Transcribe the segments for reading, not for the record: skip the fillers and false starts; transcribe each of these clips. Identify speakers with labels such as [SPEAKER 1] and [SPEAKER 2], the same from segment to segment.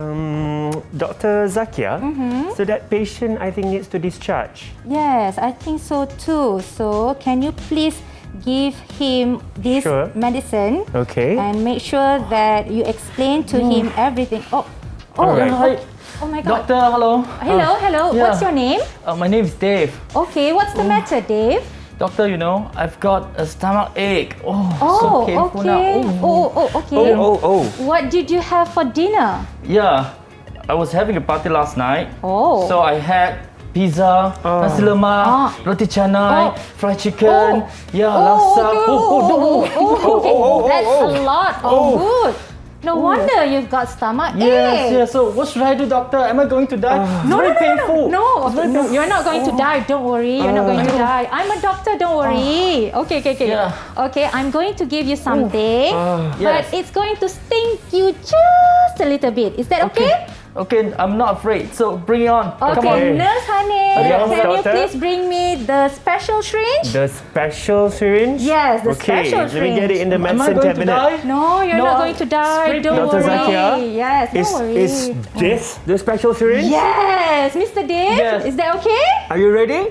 [SPEAKER 1] Dr. Zakiah, so that patient I think needs to discharge.
[SPEAKER 2] Yes, I think so too. So can you please give him this medicine?
[SPEAKER 1] Okay.
[SPEAKER 2] And make sure that you explain to him everything.
[SPEAKER 1] Alright.
[SPEAKER 2] Oh my God.
[SPEAKER 3] Doctor, hello.
[SPEAKER 2] Hello.
[SPEAKER 3] Yeah.
[SPEAKER 2] What's your name?
[SPEAKER 3] My name is Dave.
[SPEAKER 2] Okay, what's the matter, Dave?
[SPEAKER 3] Doctor, I've got a stomach ache. So painful
[SPEAKER 2] okay.
[SPEAKER 3] now.
[SPEAKER 2] Okay.
[SPEAKER 1] Oh.
[SPEAKER 2] What did you have for dinner?
[SPEAKER 3] Yeah, I was having a party last night. So I had pizza, nasi lemak, roti canai, fried chicken, laksa.
[SPEAKER 2] That's a lot of food. No wonder you've got stomach ache.
[SPEAKER 3] Yes. So what should I do, doctor? Am I going to die?
[SPEAKER 2] No,
[SPEAKER 3] painful.
[SPEAKER 2] No, you're not going to die. Don't worry. You're not going to die. I'm a doctor. Don't worry. Okay.
[SPEAKER 3] Yeah.
[SPEAKER 2] Okay, I'm going to give you something, but
[SPEAKER 3] Yes.
[SPEAKER 2] it's going to sting you just a little bit. Is that okay?
[SPEAKER 3] Okay, I'm not afraid. So bring it on. Come
[SPEAKER 2] Okay,
[SPEAKER 3] on.
[SPEAKER 2] Nurse Hanif,
[SPEAKER 1] Yes,
[SPEAKER 2] can you
[SPEAKER 1] doctor.
[SPEAKER 2] please bring me the special syringe?
[SPEAKER 1] The special syringe?
[SPEAKER 2] Yes, the special
[SPEAKER 1] Okay, let me get it in the
[SPEAKER 3] Am I
[SPEAKER 1] medicine
[SPEAKER 3] going to
[SPEAKER 1] cabinet.
[SPEAKER 3] die?
[SPEAKER 2] No, you're not going to die.
[SPEAKER 3] straight
[SPEAKER 2] Don't
[SPEAKER 1] Dr.
[SPEAKER 2] worry.
[SPEAKER 1] Zakiah?
[SPEAKER 2] Yes, don't worry.
[SPEAKER 1] Is this the special syringe?
[SPEAKER 2] Yes, Mr. Dave.
[SPEAKER 3] Yes.
[SPEAKER 2] Is that okay?
[SPEAKER 1] Are you ready?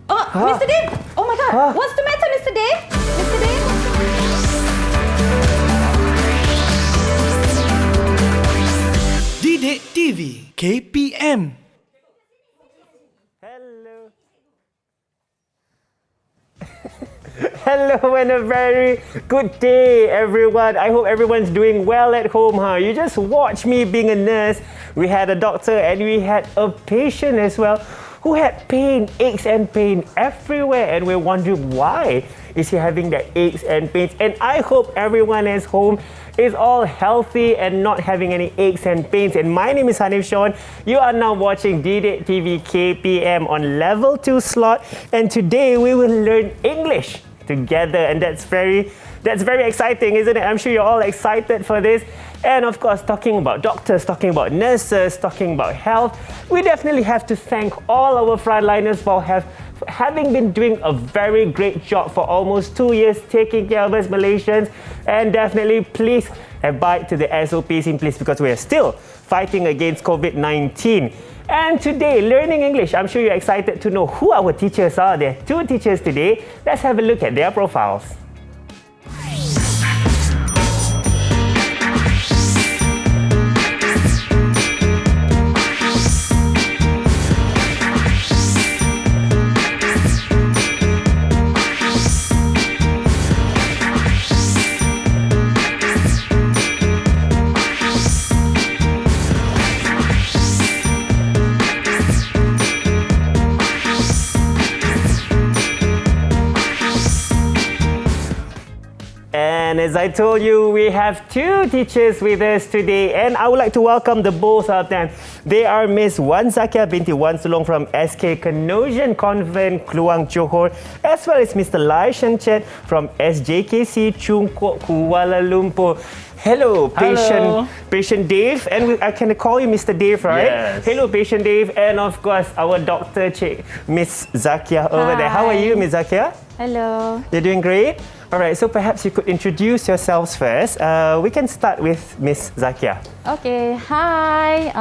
[SPEAKER 2] Mr. Dave. Oh my God. What's the matter, Mr. Dave? Mr. Dave.
[SPEAKER 4] Didik TV KPM.
[SPEAKER 1] Hello and a very good day, everyone. I hope everyone's doing well at home, You just watched me being a nurse. We had a doctor and we had a patient as well who had pain, aches and pain everywhere, and we're wondering why is he having the aches and pains. And I hope everyone at home is all healthy and not having any aches and pains. And my name is Hanif Sean. You are now watching Didik TV KPM on level 2 slot, and today we will learn English together, and that's very exciting, isn't it? I'm sure you're all excited for this. And of course, talking about doctors, talking about nurses, talking about health, we definitely have to thank all our frontliners for having been doing a very great job for almost 2 years taking care of us Malaysians. And definitely please abide to the SOPs in place because we are still fighting against COVID-19. And today, learning English, I'm sure you're excited to know who our teachers are. There are 2 teachers today. Let's have a look at their profiles. And as I told you, we have 2 teachers with us today, and I would like to welcome the both of them. They are Miss Zakiah Binti Sulong from SK Kenosian Convent, Kluang, Johor, as well as Mr. Chet from SJKC, Chung Kok, Kuala Lumpur. Hello, patient Dave, and I can call you Mr. Dave, right?
[SPEAKER 3] Yes.
[SPEAKER 1] Hello, patient Dave, and of course our doctor, Miss Zakiah over there. How are you, Miss Zakiah?
[SPEAKER 2] Hello.
[SPEAKER 1] You're doing great. All right, so perhaps you could introduce yourselves first. We can start with Miss Zakiah.
[SPEAKER 2] Okay. Hi.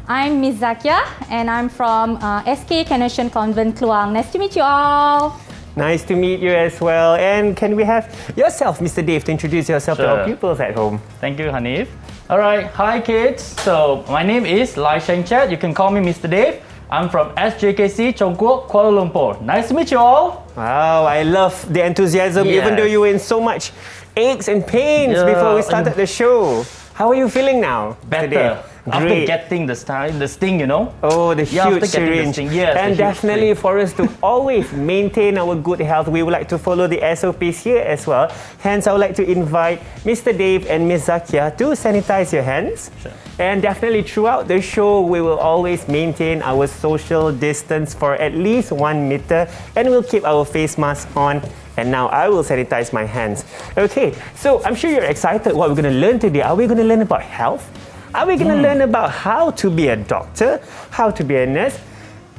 [SPEAKER 2] I'm Miss Zakiah, and I'm from SK Kenosian Convent, Kluang. Nice to meet you all.
[SPEAKER 1] Nice to meet you as well. And can we have yourself, Mr. Dave, to introduce yourself to our pupils at home?
[SPEAKER 3] Thank you, Hanif. All right, hi kids. So my name is Sheng Chet. You can call me Mr. Dave. I'm from SJKC, Chongguo, Kuala Lumpur. Nice to meet you all.
[SPEAKER 1] Wow, I love the enthusiasm, even though you were in so much aches and pains before we started the show. How are you feeling now, Mr. Dave?
[SPEAKER 3] Better. After getting the sting,
[SPEAKER 1] Oh, the huge
[SPEAKER 3] after getting
[SPEAKER 1] syringe.
[SPEAKER 3] the sting, yes,
[SPEAKER 1] and
[SPEAKER 3] the huge
[SPEAKER 1] definitely
[SPEAKER 3] sting.
[SPEAKER 1] for us to always maintain our good health, we would like to follow the SOPs here as well. Hence, I would like to invite Mr. Dave and Ms. Zakiah to sanitize your hands.
[SPEAKER 3] Sure.
[SPEAKER 1] And definitely throughout the show, we will always maintain our social distance for at least 1 meter, and we'll keep our face mask on. And now I will sanitize my hands. Okay, so I'm sure you're excited what we're going to learn today. Are we going to learn about health? Are we going to learn about how to be a doctor, how to be a nurse?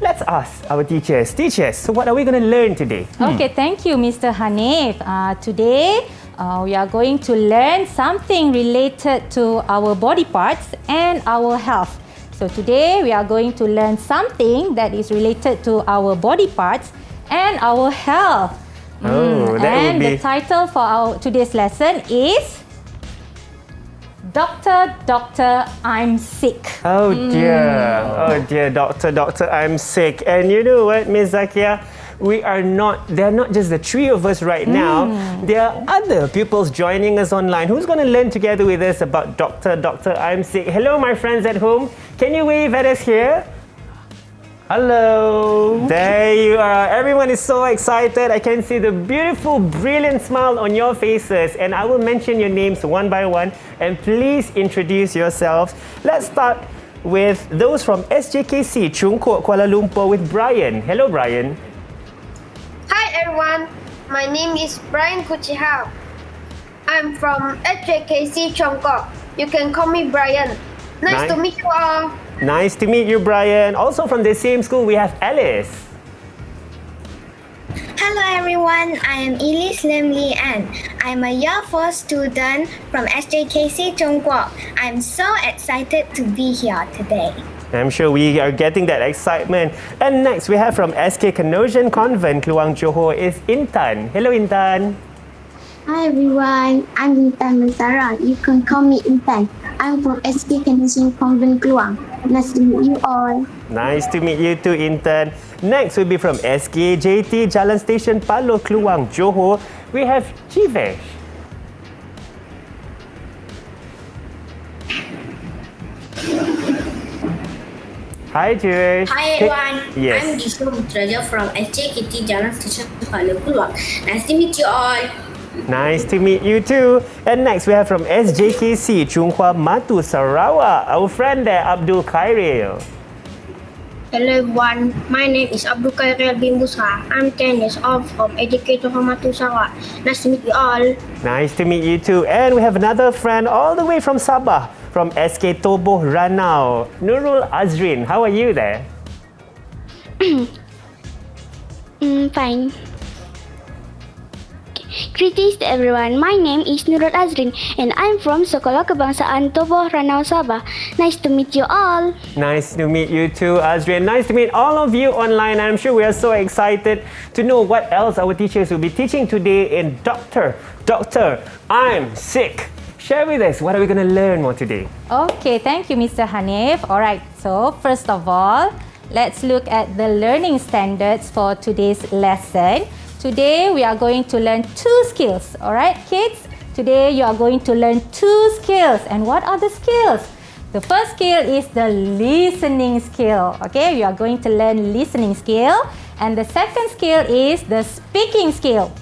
[SPEAKER 1] Let's ask our teachers. Teachers, so what are we going to learn today?
[SPEAKER 2] Okay, thank you, Mr. Hanif. Today, we are going to learn something related to our body parts and our health. So today we are going to learn something that is related to our body parts and our health. And the title for our today's lesson is Doctor, I'm sick.
[SPEAKER 1] Oh dear, doctor, I'm sick. And you know what, Miss Zakiah? They're not just the three of us right now. There are other pupils joining us online who's going to learn together with us about Doctor, I'm sick. Hello, my friends at home. Can you wave at us here?
[SPEAKER 3] Hello.
[SPEAKER 1] There you are. Everyone is so excited. I can see the beautiful, brilliant smile on your faces. And I will mention your names one by one. And please introduce yourselves. Let's start with those from SJKC, Chung Kuok, Kuala Lumpur with Brian. Hello, Brian.
[SPEAKER 5] Hi everyone, my name is Brian Kuchihao. I'm from SJKC Chongkok. You can call me Brian. Nice to meet you all.
[SPEAKER 1] Nice to meet you, Brian. Also from the same school, we have Alice.
[SPEAKER 6] Hello everyone, I am Elise Lim Lee Ann. I'm a year 4 student from SJKC Chongkok. I'm so excited to be here today.
[SPEAKER 1] I'm sure we are getting that excitement. And next we have from SK Kanosian Convent, Kluang Johor is Intan. Hello, Intan.
[SPEAKER 7] Hi everyone, I'm Intan Masara. You can call me Intan. I'm from SK Kanosian Convent, Kluang. Nice to meet you all.
[SPEAKER 1] Nice to meet you too, Intan. Next will be from SKJT Jalan Station Palo, Kluang Johor. We have Jivesh. Hi, Jivesh.
[SPEAKER 8] Hi everyone,
[SPEAKER 1] Yes.
[SPEAKER 8] I'm Disho Mutraja from SJKT Jalan Station Palo Kluang. Nice to meet you all.
[SPEAKER 1] Nice to meet you too. And next we have from SJKC Chunghua Matu Sarawak, our friend there, Abdul Khairil.
[SPEAKER 5] Hello everyone, my name is Abdul Khairil bin Musa. I'm 10 years old from Educator Hamatu Sarawak. Nice to meet you all.
[SPEAKER 1] Nice to meet you too. And we have another friend all the way from Sabah, from SK Toboh Ranau, Nurul Azrin. How are you there?
[SPEAKER 7] Fine. Greetings to everyone. My name is Nurul Azrin and I'm from Sekolah Kebangsaan Toboh Ranau Sabah. Nice to meet you all.
[SPEAKER 1] Nice to meet you too, Azrin. Nice to meet all of you online. I'm sure we are so excited to know what else our teachers will be teaching today in Doctor, I'm sick. Share with us, what are we going to learn more today?
[SPEAKER 2] Okay, thank you, Mr. Hanif. All right, so first of all, let's look at the learning standards for today's lesson. Today, we are going to learn 2 skills. All right, kids? Today, you are going to learn 2 skills. And what are the skills? The first skill is the listening skill. Okay, you are going to learn listening skill. And the second skill is the speaking skill.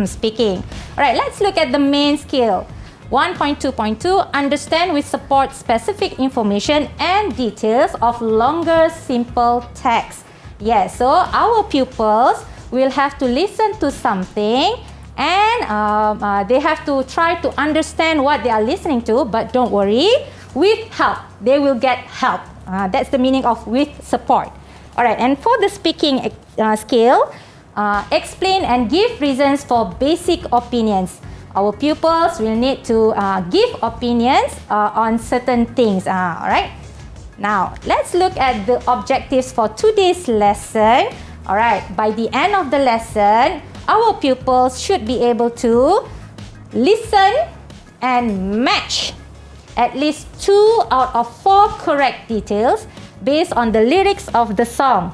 [SPEAKER 2] Speaking. All right, let's look at the main skill. 1.2.2, understand with support specific information and details of longer simple text. Yes, so our pupils will have to listen to something and they have to try to understand what they are listening to, but don't worry, with help, they will get help. That's the meaning of with support. Alright, and for the speaking skill, explain and give reasons for basic opinions. Our pupils will need to give opinions on certain things. Alright, now let's look at the objectives for today's lesson. Alright, by the end of the lesson, our pupils should be able to listen and match at least 2 out of 4 correct details based on the lyrics of the song.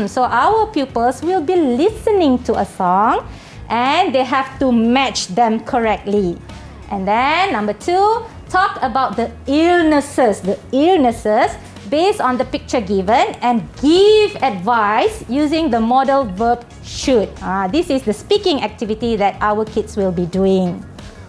[SPEAKER 2] So our pupils will be listening to a song and they have to match them correctly. And then number 2, talk about the illnesses. Based on the picture given and give advice using the modal verb should. This is the speaking activity that our kids will be doing.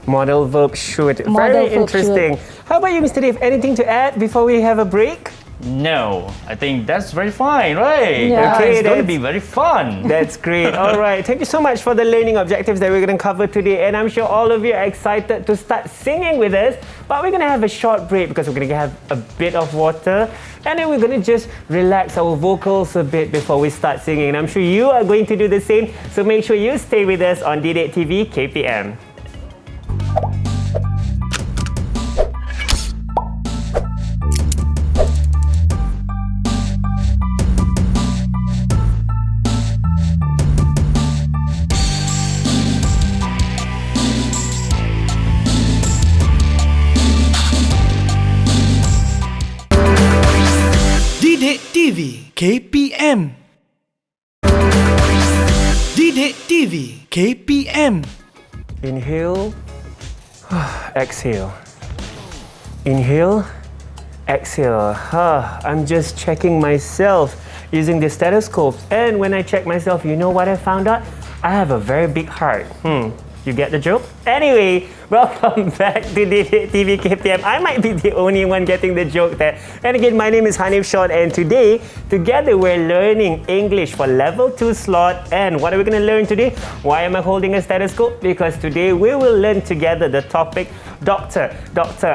[SPEAKER 1] Modal verb should. Very interesting. How about you, Mr. Dave? Anything to add before we have a break?
[SPEAKER 3] No, I think that's very fine, right?
[SPEAKER 2] Yeah.
[SPEAKER 1] Okay,
[SPEAKER 3] It's going to be very fun.
[SPEAKER 1] That's great. All right. Thank you so much for the learning objectives that we're going to cover today. And I'm sure all of you are excited to start singing with us. But we're going to have a short break because we're going to have a bit of water. And then we're going to just relax our vocals a bit before we start singing. And I'm sure you are going to do the same. So make sure you stay with us on D-Date TV KPM.
[SPEAKER 4] Didik TV KPM. Didik TV KPM.
[SPEAKER 1] Inhale, exhale. Inhale, exhale. I'm just checking myself using the stethoscope. And when I check myself, you know what I found out? I have a very big heart. You get the joke? Anyway, welcome back to Didik TV KPM. I might be the only one getting the joke there. And again, my name is Hanif Sean, and today, together we're learning English for level 2 slot. And what are we going to learn today? Why am I holding a stethoscope? Because today we will learn together the topic Doctor.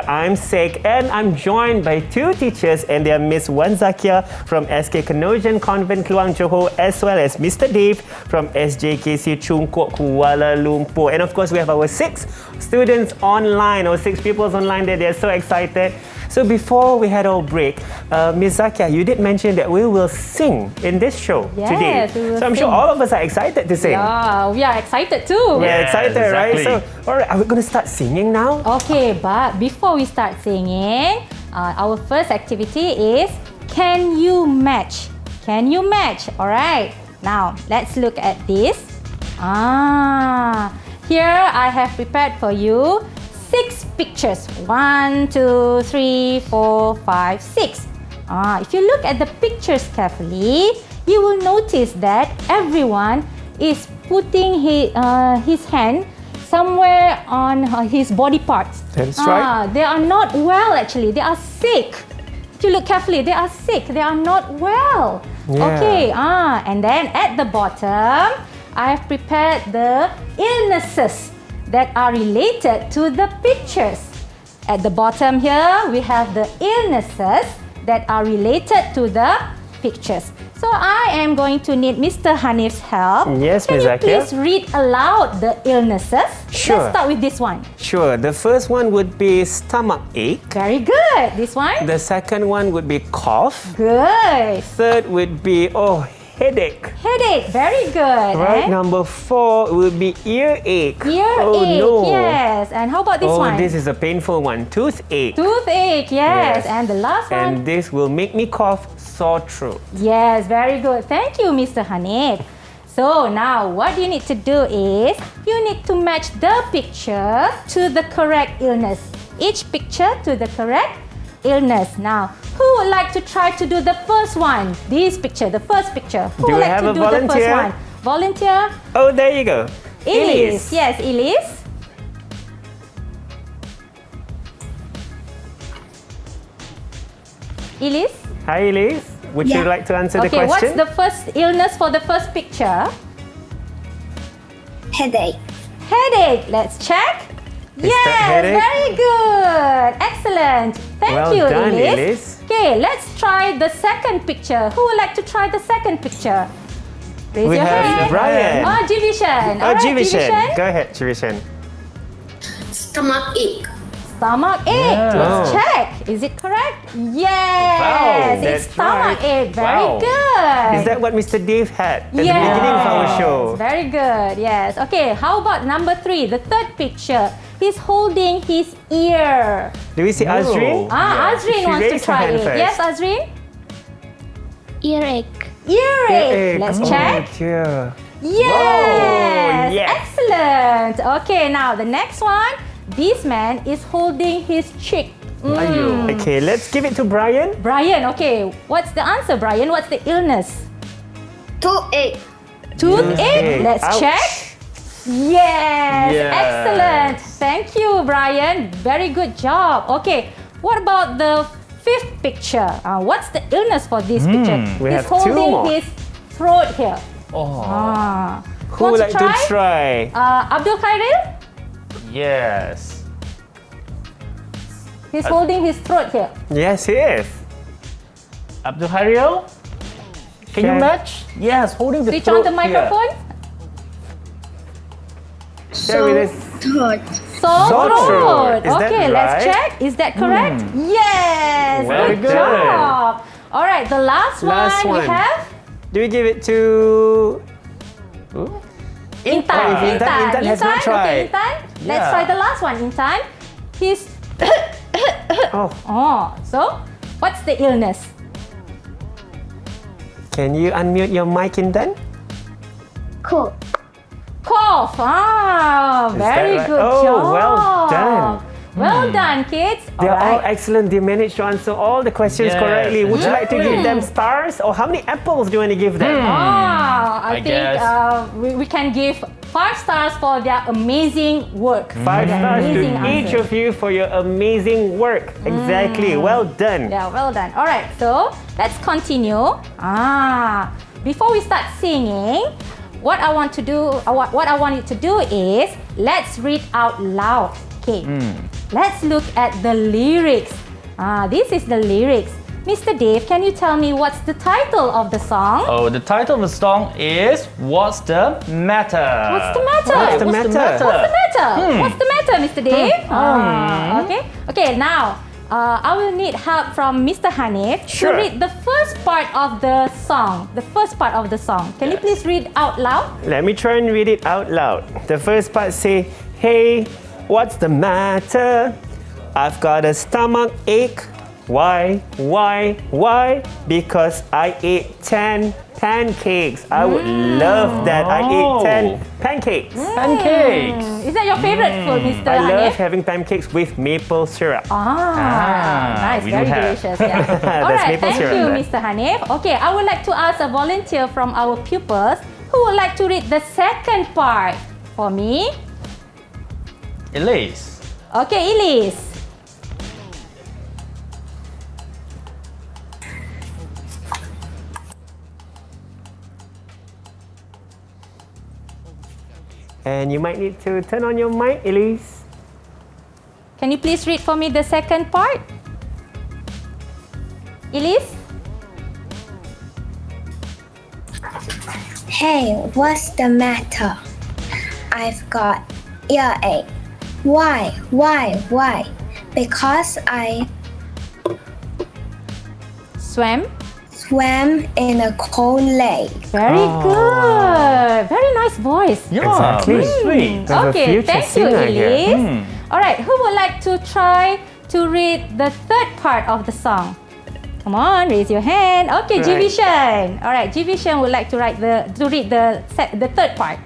[SPEAKER 1] I'm Sheng, and I'm joined by two teachers, and they are Miss Wan Zakiah from SK Kenojan Convent Kluang Johor, as well as Mr. Dave from SJKC Chung Kuok Kuala Lumpur. And of course, we have our 6 students online, or 6 pupils online there. They're so excited. So before we had our break, Ms. Zakiah, you did mention that we will sing in this show today.
[SPEAKER 2] We will
[SPEAKER 1] so I'm sure
[SPEAKER 2] sing.
[SPEAKER 1] all of us are excited to sing.
[SPEAKER 2] Yeah, we are excited too.
[SPEAKER 1] We're excited,
[SPEAKER 3] exactly.
[SPEAKER 1] right? So, all right, are we going to start singing now?
[SPEAKER 2] Okay, but before we start singing, our first activity is Can You Match? Can you match? Alright, now let's look at this. Here I have prepared for you 6 pictures. 1, 2, 3, 4, 5, 6. If you look at the pictures carefully, you will notice that everyone is putting his hand somewhere on his body parts.
[SPEAKER 1] That's right.
[SPEAKER 2] They are not well actually. They are sick. If you look carefully, they are sick. They are not well.
[SPEAKER 1] Yeah.
[SPEAKER 2] Okay. And then at the bottom, I have prepared the illnesses that are related to the pictures. At the bottom here, we have the illnesses that are related to the pictures. So I am going to need Mr. Hanif's help.
[SPEAKER 1] Yes,
[SPEAKER 2] Can
[SPEAKER 1] Ms.
[SPEAKER 2] you
[SPEAKER 1] Zakiah.
[SPEAKER 2] please read aloud the illnesses?
[SPEAKER 1] Sure.
[SPEAKER 2] Let's start with this one.
[SPEAKER 1] Sure. The first one would be stomach ache.
[SPEAKER 2] Very good. This one?
[SPEAKER 1] The second one would be cough.
[SPEAKER 2] Good.
[SPEAKER 1] Third would be, headache.
[SPEAKER 2] Headache. Very good.
[SPEAKER 1] Right,
[SPEAKER 2] And
[SPEAKER 1] number 4 would be earache.
[SPEAKER 2] earache.
[SPEAKER 1] No.
[SPEAKER 2] Yes. And how about this one?
[SPEAKER 1] This is a painful one. Toothache.
[SPEAKER 2] Toothache. Yes.
[SPEAKER 1] Yes.
[SPEAKER 2] And the last one?
[SPEAKER 1] And this will make me cough, sore throat.
[SPEAKER 2] Yes, very good. Thank you, Mr. Hanif. So now what you need to do is you need to match the picture to the correct illness. Each picture to the correct illness. Now, who would like to try to do the first one? This picture, the first picture. Who
[SPEAKER 1] Do
[SPEAKER 2] would
[SPEAKER 1] we
[SPEAKER 2] like
[SPEAKER 1] have
[SPEAKER 2] to
[SPEAKER 1] a
[SPEAKER 2] do the first
[SPEAKER 1] volunteer?
[SPEAKER 2] one? Volunteer?
[SPEAKER 1] Oh, there you go.
[SPEAKER 2] Elise. Yes, Elise. Elise?
[SPEAKER 1] Hi, Elise. Would you like to answer the
[SPEAKER 2] Okay, what's
[SPEAKER 1] question?
[SPEAKER 2] the first illness for the first picture?
[SPEAKER 6] Headache.
[SPEAKER 2] Headache. Let's check.
[SPEAKER 1] Is that headache?
[SPEAKER 2] Very good. Excellent. Thank
[SPEAKER 1] Well
[SPEAKER 2] you,
[SPEAKER 1] done,
[SPEAKER 2] Elise.
[SPEAKER 1] Elise.
[SPEAKER 2] Okay, let's try the second picture. Who would like to try the second picture? Raise
[SPEAKER 1] We
[SPEAKER 2] your
[SPEAKER 1] have
[SPEAKER 2] hand.
[SPEAKER 1] Brian.
[SPEAKER 2] Jivishan.
[SPEAKER 1] Oh,
[SPEAKER 2] Alright,
[SPEAKER 1] Jivishan. Go ahead, Jivishan.
[SPEAKER 8] Stomach ache.
[SPEAKER 2] Stomach ache.
[SPEAKER 3] Yeah.
[SPEAKER 2] Let's
[SPEAKER 1] Oh.
[SPEAKER 2] check. Is it correct? Yes.
[SPEAKER 3] Wow,
[SPEAKER 2] It's
[SPEAKER 1] that's
[SPEAKER 2] stomach
[SPEAKER 1] right.
[SPEAKER 2] ache. Very
[SPEAKER 3] Wow.
[SPEAKER 2] good.
[SPEAKER 1] Is that what Mr. Dave had at the
[SPEAKER 2] Yes.
[SPEAKER 1] beginning of our show?
[SPEAKER 2] Very good. Yes. Okay. How about number 3? The third picture. He's holding his ear.
[SPEAKER 1] Do we see
[SPEAKER 3] No.
[SPEAKER 1] Azrin?
[SPEAKER 2] Azrin
[SPEAKER 1] She
[SPEAKER 2] wants to
[SPEAKER 1] raised her
[SPEAKER 2] try
[SPEAKER 1] hand
[SPEAKER 2] it.
[SPEAKER 1] first.
[SPEAKER 2] Yes, Azrin?
[SPEAKER 7] Earache.
[SPEAKER 2] Earache. Let's check.
[SPEAKER 1] Oh, dear.
[SPEAKER 2] Yes.
[SPEAKER 1] yes.
[SPEAKER 2] Excellent. Okay, now the next one. This man is holding his cheek.
[SPEAKER 1] Okay, let's give it to Brian.
[SPEAKER 2] Brian, okay. What's the answer, Brian? What's the illness?
[SPEAKER 5] Toothache.
[SPEAKER 2] Toothache. Let's
[SPEAKER 1] Ouch.
[SPEAKER 2] check. Yes.
[SPEAKER 3] Yes.
[SPEAKER 2] Excellent. Thank you, Brian. Very good job. Okay. What about the fifth picture? What's the illness for this picture?
[SPEAKER 1] We
[SPEAKER 2] He's
[SPEAKER 1] have 2
[SPEAKER 2] holding
[SPEAKER 1] more.
[SPEAKER 2] his throat here.
[SPEAKER 3] Oh,
[SPEAKER 1] Who would like to try?
[SPEAKER 2] Abdul Khairil?
[SPEAKER 3] yes.
[SPEAKER 2] He's holding his throat here.
[SPEAKER 1] Yes, he is.
[SPEAKER 3] Abdul Haril, can you
[SPEAKER 1] Okay.
[SPEAKER 3] match? Yes, holding the
[SPEAKER 2] Switch on
[SPEAKER 3] throat
[SPEAKER 2] the microphone.
[SPEAKER 1] Share with us.
[SPEAKER 2] Sore
[SPEAKER 1] Sore
[SPEAKER 2] throat.
[SPEAKER 1] throat. Is that
[SPEAKER 2] Okay, let's
[SPEAKER 1] right?
[SPEAKER 2] check. Is that correct? Yes.
[SPEAKER 3] Very
[SPEAKER 2] good
[SPEAKER 3] good.
[SPEAKER 2] job. All right, the last
[SPEAKER 1] Last
[SPEAKER 2] one we
[SPEAKER 1] one.
[SPEAKER 2] have
[SPEAKER 1] Do we give it to
[SPEAKER 2] Intan.
[SPEAKER 1] Oh, Intan has not
[SPEAKER 2] Okay,
[SPEAKER 1] tried.
[SPEAKER 2] Intan. Let's
[SPEAKER 3] Yeah.
[SPEAKER 2] try the last one. Intan. He's
[SPEAKER 1] Oh,
[SPEAKER 2] so what's the illness?
[SPEAKER 1] Can you unmute your mic, Intan?
[SPEAKER 7] Cool.
[SPEAKER 2] Cough. Ah, very
[SPEAKER 1] right?
[SPEAKER 2] good
[SPEAKER 1] Oh,
[SPEAKER 2] job.
[SPEAKER 1] well done.
[SPEAKER 2] Well done, kids.
[SPEAKER 1] They're all
[SPEAKER 2] Alright.
[SPEAKER 1] excellent. They managed to answer all the questions
[SPEAKER 3] Yes,
[SPEAKER 1] correctly. Would you like to give
[SPEAKER 3] exactly.
[SPEAKER 1] them stars, or how many apples do you want to give them?
[SPEAKER 2] I think
[SPEAKER 3] guess.
[SPEAKER 2] we can give 5 stars for their amazing work.
[SPEAKER 1] 5 stars to
[SPEAKER 2] Amazing
[SPEAKER 1] each
[SPEAKER 2] answer.
[SPEAKER 1] of you for your amazing work. Exactly. Well done.
[SPEAKER 2] Yeah, well done. All right, so let's continue. Before we start singing, what I want you to do is let's read out loud. Okay. Let's look at the lyrics. This is the lyrics. Mr. Dave, can you tell me what's the title of the song?
[SPEAKER 3] Oh, the title of the song is What's the Matter?
[SPEAKER 2] What's the matter?
[SPEAKER 1] What's the matter?
[SPEAKER 2] What's the matter? What's the matter, Mr. Dave? Okay. Okay, now I will need help from Mr. Hanif
[SPEAKER 1] Sure.
[SPEAKER 2] to read the first part of the song. The first part of the song. Can you please read out loud?
[SPEAKER 1] Let me try and read it out loud. The first part say, hey, what's the matter? I've got a stomach ache. Why? Because I ate 10 pancakes. I would love that. I ate 10 pancakes.
[SPEAKER 3] Pancakes.
[SPEAKER 2] Is that your favorite food, Mr.
[SPEAKER 1] I love
[SPEAKER 2] Hanif?
[SPEAKER 1] having pancakes with maple syrup.
[SPEAKER 2] Nice,
[SPEAKER 3] we
[SPEAKER 2] very
[SPEAKER 3] do have.
[SPEAKER 2] delicious. Yeah. All
[SPEAKER 1] There's
[SPEAKER 2] right,
[SPEAKER 1] maple
[SPEAKER 2] thank
[SPEAKER 1] syrup
[SPEAKER 2] you,
[SPEAKER 1] there.
[SPEAKER 2] Mr. Hanif. Okay, I would like to ask a volunteer from our pupils who would like to read the second part for me.
[SPEAKER 3] Elise.
[SPEAKER 2] Okay, Elise.
[SPEAKER 1] And you might need to turn on your mic, Elise.
[SPEAKER 2] Can you please read for me the second part? Elise?
[SPEAKER 6] Hey, what's the matter? I've got earache. Why? Because I
[SPEAKER 2] Swam?
[SPEAKER 6] swam in a cold lake.
[SPEAKER 2] Very good. Very nice voice.
[SPEAKER 3] Yeah,
[SPEAKER 1] Exactly.
[SPEAKER 3] very sweet.
[SPEAKER 1] There's a
[SPEAKER 2] Okay,
[SPEAKER 1] future
[SPEAKER 2] thank you,
[SPEAKER 1] singer here.
[SPEAKER 2] Elise. All right, who would like to try to read the third part of the song? Come on, raise your hand. Okay,
[SPEAKER 1] Right.
[SPEAKER 2] Jivishan. All right, Jivishan would like to read the third part.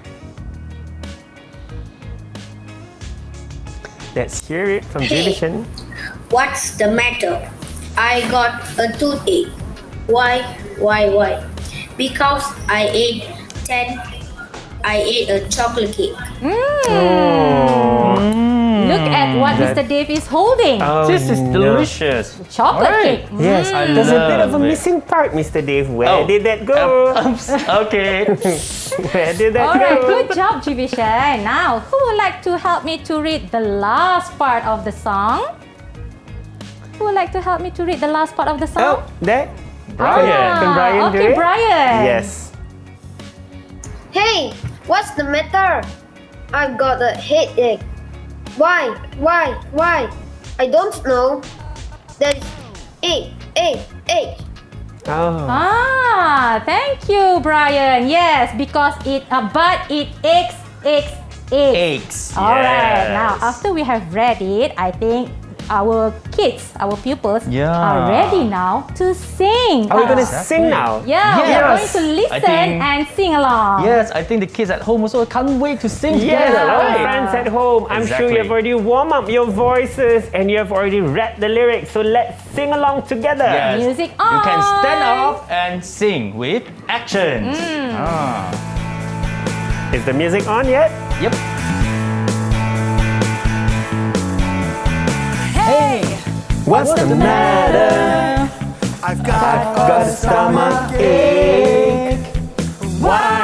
[SPEAKER 1] Let's hear it from Division.
[SPEAKER 8] What's the matter? I got a toothache. Why? Because I ate a chocolate cake.
[SPEAKER 2] Look at what
[SPEAKER 1] that-
[SPEAKER 2] Mr. Dave is holding.
[SPEAKER 3] This is
[SPEAKER 1] no.
[SPEAKER 3] delicious.
[SPEAKER 2] Chocolate
[SPEAKER 3] Alright.
[SPEAKER 2] cake.
[SPEAKER 1] Yes,
[SPEAKER 3] I
[SPEAKER 1] there's a bit of a
[SPEAKER 3] love it.
[SPEAKER 1] missing part, Mr. Dave. Where
[SPEAKER 3] Oh.
[SPEAKER 1] did that go?
[SPEAKER 3] Okay.
[SPEAKER 1] Where did that
[SPEAKER 2] All right,
[SPEAKER 1] go?
[SPEAKER 2] good job, Jivishan. Now, who would like to help me to read the last part of the song? Who would like to help me to read the last part of the
[SPEAKER 1] Oh,
[SPEAKER 2] song?
[SPEAKER 1] that.
[SPEAKER 3] Brian.
[SPEAKER 1] Can Brian do
[SPEAKER 2] okay,
[SPEAKER 1] it?
[SPEAKER 2] Brian.
[SPEAKER 1] Yes.
[SPEAKER 5] Hey, what's the matter? I've got a headache. Why? I don't know. There's egg.
[SPEAKER 1] Oh.
[SPEAKER 2] Thank you, Brian. Yes, because it aches.
[SPEAKER 3] Eggs.
[SPEAKER 2] All right.
[SPEAKER 3] Yes.
[SPEAKER 2] Now, after we have read it, I think our kids, our pupils,
[SPEAKER 3] Yeah.
[SPEAKER 2] are ready now to sing.
[SPEAKER 1] Are we going to
[SPEAKER 3] Exactly.
[SPEAKER 1] sing now?
[SPEAKER 2] Yeah, we are going
[SPEAKER 3] Yes.
[SPEAKER 2] to
[SPEAKER 3] I
[SPEAKER 2] listen
[SPEAKER 3] think-
[SPEAKER 2] and sing along.
[SPEAKER 3] Yes, I think the kids at home also can't wait to sing
[SPEAKER 1] Yes,
[SPEAKER 3] together,
[SPEAKER 1] our
[SPEAKER 3] right?
[SPEAKER 1] friends at home. I'm sure you have
[SPEAKER 3] Exactly.
[SPEAKER 1] already warmed up your voices and you have already read the lyrics. So let's sing along together.
[SPEAKER 3] Yes.
[SPEAKER 2] Music
[SPEAKER 3] You can stand
[SPEAKER 2] on.
[SPEAKER 3] up and sing with actions.
[SPEAKER 1] Is the music on yet?
[SPEAKER 3] Yep. Hey,
[SPEAKER 1] What's the matter?
[SPEAKER 4] I've got
[SPEAKER 1] Got a stomach ache. Why?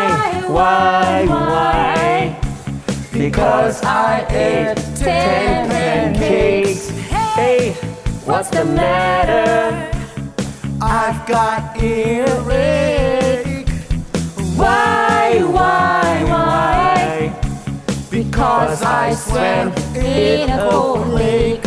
[SPEAKER 1] Because I ate 10 pancakes. Hey, what's the matter?
[SPEAKER 4] I've got earache.
[SPEAKER 1] Why? Because I swam
[SPEAKER 2] In a cold lake.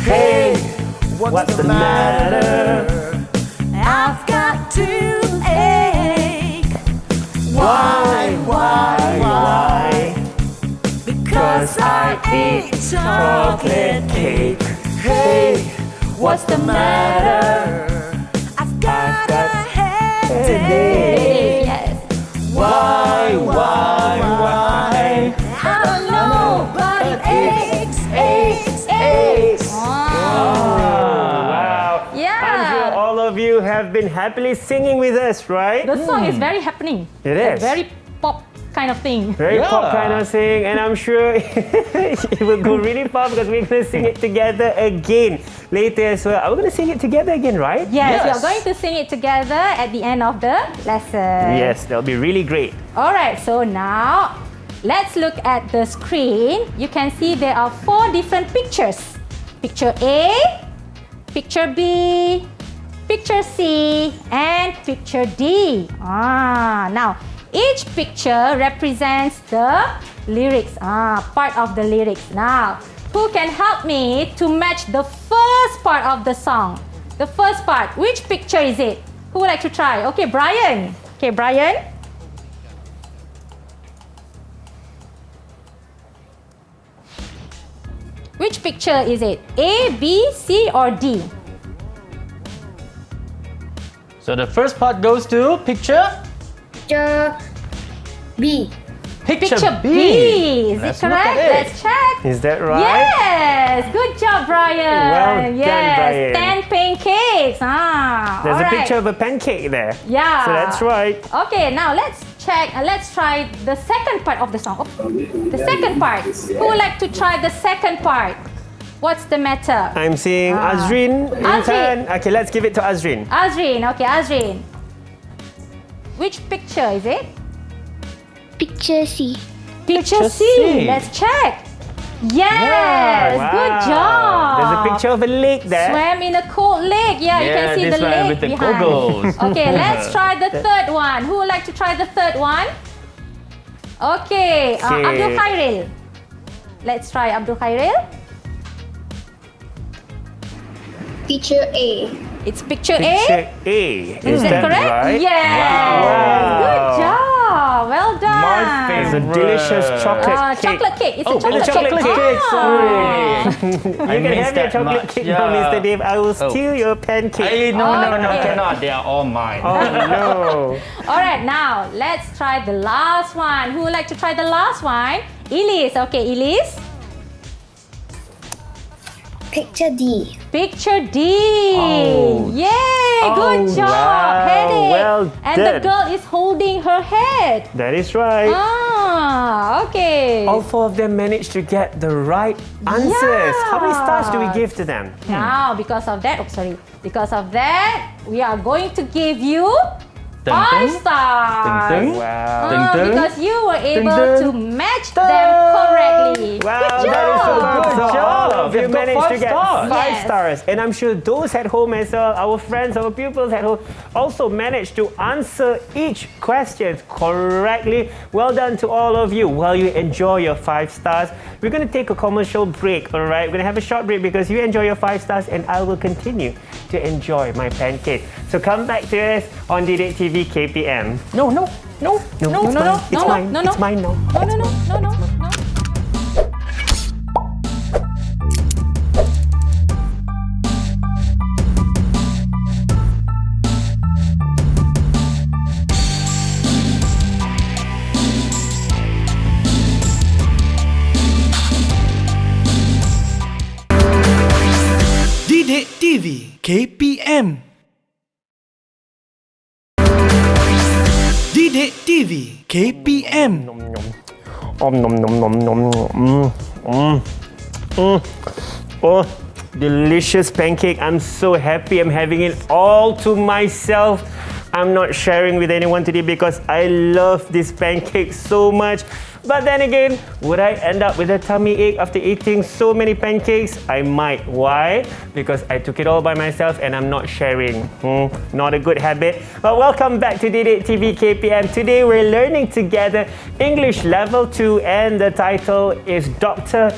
[SPEAKER 1] Hey, what's the matter?
[SPEAKER 2] I've got toothache.
[SPEAKER 1] Why? Because I eat chocolate cake. Hey, what's the matter?
[SPEAKER 4] I've got a
[SPEAKER 1] Headache.
[SPEAKER 2] Yes.
[SPEAKER 1] Why?
[SPEAKER 2] I don't know, but it aches.
[SPEAKER 1] Wow.
[SPEAKER 2] Yeah.
[SPEAKER 1] I'm sure all of you have been happily singing with us, right?
[SPEAKER 2] The song is very happening.
[SPEAKER 1] It
[SPEAKER 2] Like
[SPEAKER 1] is.
[SPEAKER 2] very pop kind of thing.
[SPEAKER 1] Very pop kind of thing, and I'm sure it will go really far because we're going to sing it together again later as well. Are we going to sing it together again, right?
[SPEAKER 2] Yes, we
[SPEAKER 3] Yes.
[SPEAKER 2] are going to sing it together at the end of the lesson.
[SPEAKER 1] Yes, that'll be really great.
[SPEAKER 2] Alright, so now let's look at the screen. You can see there are 4 different pictures. Picture A, picture B, picture C, and picture D. Now, each picture represents the lyrics, part of the lyrics. Now, who can help me to match the first part of the song? The first part, which picture is it? Who would like to try? Okay, Brian. Okay, Brian. Which picture is it? A, B, C, or D?
[SPEAKER 3] So the first part goes to picture
[SPEAKER 5] Picture B.
[SPEAKER 2] Picture B. Is
[SPEAKER 3] Let's
[SPEAKER 2] it
[SPEAKER 3] look at
[SPEAKER 2] correct?
[SPEAKER 3] it.
[SPEAKER 2] Let's check.
[SPEAKER 1] Is that right?
[SPEAKER 2] Yes, good job, Brian.
[SPEAKER 1] Well done,
[SPEAKER 2] yes,
[SPEAKER 1] Brian.
[SPEAKER 2] 10 pancakes.
[SPEAKER 1] There's a
[SPEAKER 2] alright.
[SPEAKER 1] picture of a pancake there.
[SPEAKER 2] Yeah.
[SPEAKER 1] So that's right.
[SPEAKER 2] Okay, now let's check. Let's try the second part of the song. The second part. Who would like to try the second part? What's the matter?
[SPEAKER 1] I'm seeing Azrin,
[SPEAKER 2] Azrin.
[SPEAKER 1] Intan. Okay, let's give it to Azrin.
[SPEAKER 2] Azrin. Okay, Azrin. Which picture is it?
[SPEAKER 7] Picture C.
[SPEAKER 2] Picture C.
[SPEAKER 3] C.
[SPEAKER 2] Let's check. Yes, good job.
[SPEAKER 1] There's a picture of a lake there.
[SPEAKER 2] Swam in a cold lake. Yeah, you can see
[SPEAKER 3] this
[SPEAKER 2] the
[SPEAKER 3] one
[SPEAKER 2] lake
[SPEAKER 3] with the
[SPEAKER 2] behind.
[SPEAKER 3] goggles.
[SPEAKER 2] Okay, let's try the third one. Who would like to try the third one? Okay,
[SPEAKER 1] Okay.
[SPEAKER 2] Abdul Khairil. Let's try Abdul Khairil.
[SPEAKER 5] Picture A.
[SPEAKER 2] It's picture
[SPEAKER 1] Picture
[SPEAKER 2] A.
[SPEAKER 1] A.
[SPEAKER 2] Is that correct?
[SPEAKER 1] right?
[SPEAKER 2] Yes.
[SPEAKER 1] Wow.
[SPEAKER 2] Good job. Well done.
[SPEAKER 3] My
[SPEAKER 1] It's a
[SPEAKER 3] favorite.
[SPEAKER 1] delicious chocolate cake.
[SPEAKER 2] Chocolate cake. It's a
[SPEAKER 3] Oh,
[SPEAKER 2] chocolate,
[SPEAKER 1] chocolate
[SPEAKER 2] cake.
[SPEAKER 1] cake,
[SPEAKER 3] sorry.
[SPEAKER 1] You can have your chocolate cake now, Mr. Dave. I will steal your pancake.
[SPEAKER 3] No,
[SPEAKER 2] Okay.
[SPEAKER 3] cannot. They are all mine.
[SPEAKER 1] Oh no.
[SPEAKER 2] All right, now let's try the last one. Who would like to try the last one? Elise. Okay, Elise.
[SPEAKER 6] Picture D.
[SPEAKER 2] Picture D.
[SPEAKER 3] Oh.
[SPEAKER 2] Yay! Good
[SPEAKER 1] Oh,
[SPEAKER 2] job.
[SPEAKER 1] wow.
[SPEAKER 2] Headache.
[SPEAKER 1] Well
[SPEAKER 2] and the
[SPEAKER 1] done.
[SPEAKER 2] girl is holding her head.
[SPEAKER 1] That is right.
[SPEAKER 2] Okay.
[SPEAKER 1] All 4 of them managed to get the right answers. How many stars do we give to them?
[SPEAKER 2] Now, because of that, because of that, we are going to give you
[SPEAKER 3] Dun,
[SPEAKER 2] 5
[SPEAKER 3] dun.
[SPEAKER 2] stars.
[SPEAKER 3] Dun, dun.
[SPEAKER 1] Wow.
[SPEAKER 3] Dun, dun.
[SPEAKER 2] Because you were able
[SPEAKER 3] dun.
[SPEAKER 2] to match them correctly.
[SPEAKER 1] Wow,
[SPEAKER 2] Good job.
[SPEAKER 1] that is so good.
[SPEAKER 3] Good
[SPEAKER 1] So all
[SPEAKER 3] job.
[SPEAKER 1] of you
[SPEAKER 3] You've got
[SPEAKER 1] managed to
[SPEAKER 3] 5
[SPEAKER 1] get
[SPEAKER 3] stars.
[SPEAKER 1] 5
[SPEAKER 2] Yes.
[SPEAKER 1] stars. And I'm sure those at home as well, our friends, our pupils at home, also managed to answer each question correctly. Well done to all of you. While you enjoy your 5 stars, we're going to take a commercial break, all right? We're going to have a short break because you enjoy your 5 stars and I will continue to enjoy my pancake. So come back to us on Didik TV KPM.
[SPEAKER 3] No.
[SPEAKER 1] No, it's mine. It's mine.
[SPEAKER 2] no.
[SPEAKER 1] It's mine now.
[SPEAKER 2] No.
[SPEAKER 4] Didik TV KPM. Didik TV KPM.
[SPEAKER 1] Nom nom nom nom nom. Oh, delicious pancake. I'm so happy I'm having it all to myself. I'm not sharing with anyone today because I love this pancake so much. But then again, would I end up with a tummy ache after eating so many pancakes? I might. Why? Because I took it all by myself and I'm not sharing. Not a good habit. But welcome back to Didik TV KPM. Today we're learning together English Level 2 and the title is Doctor,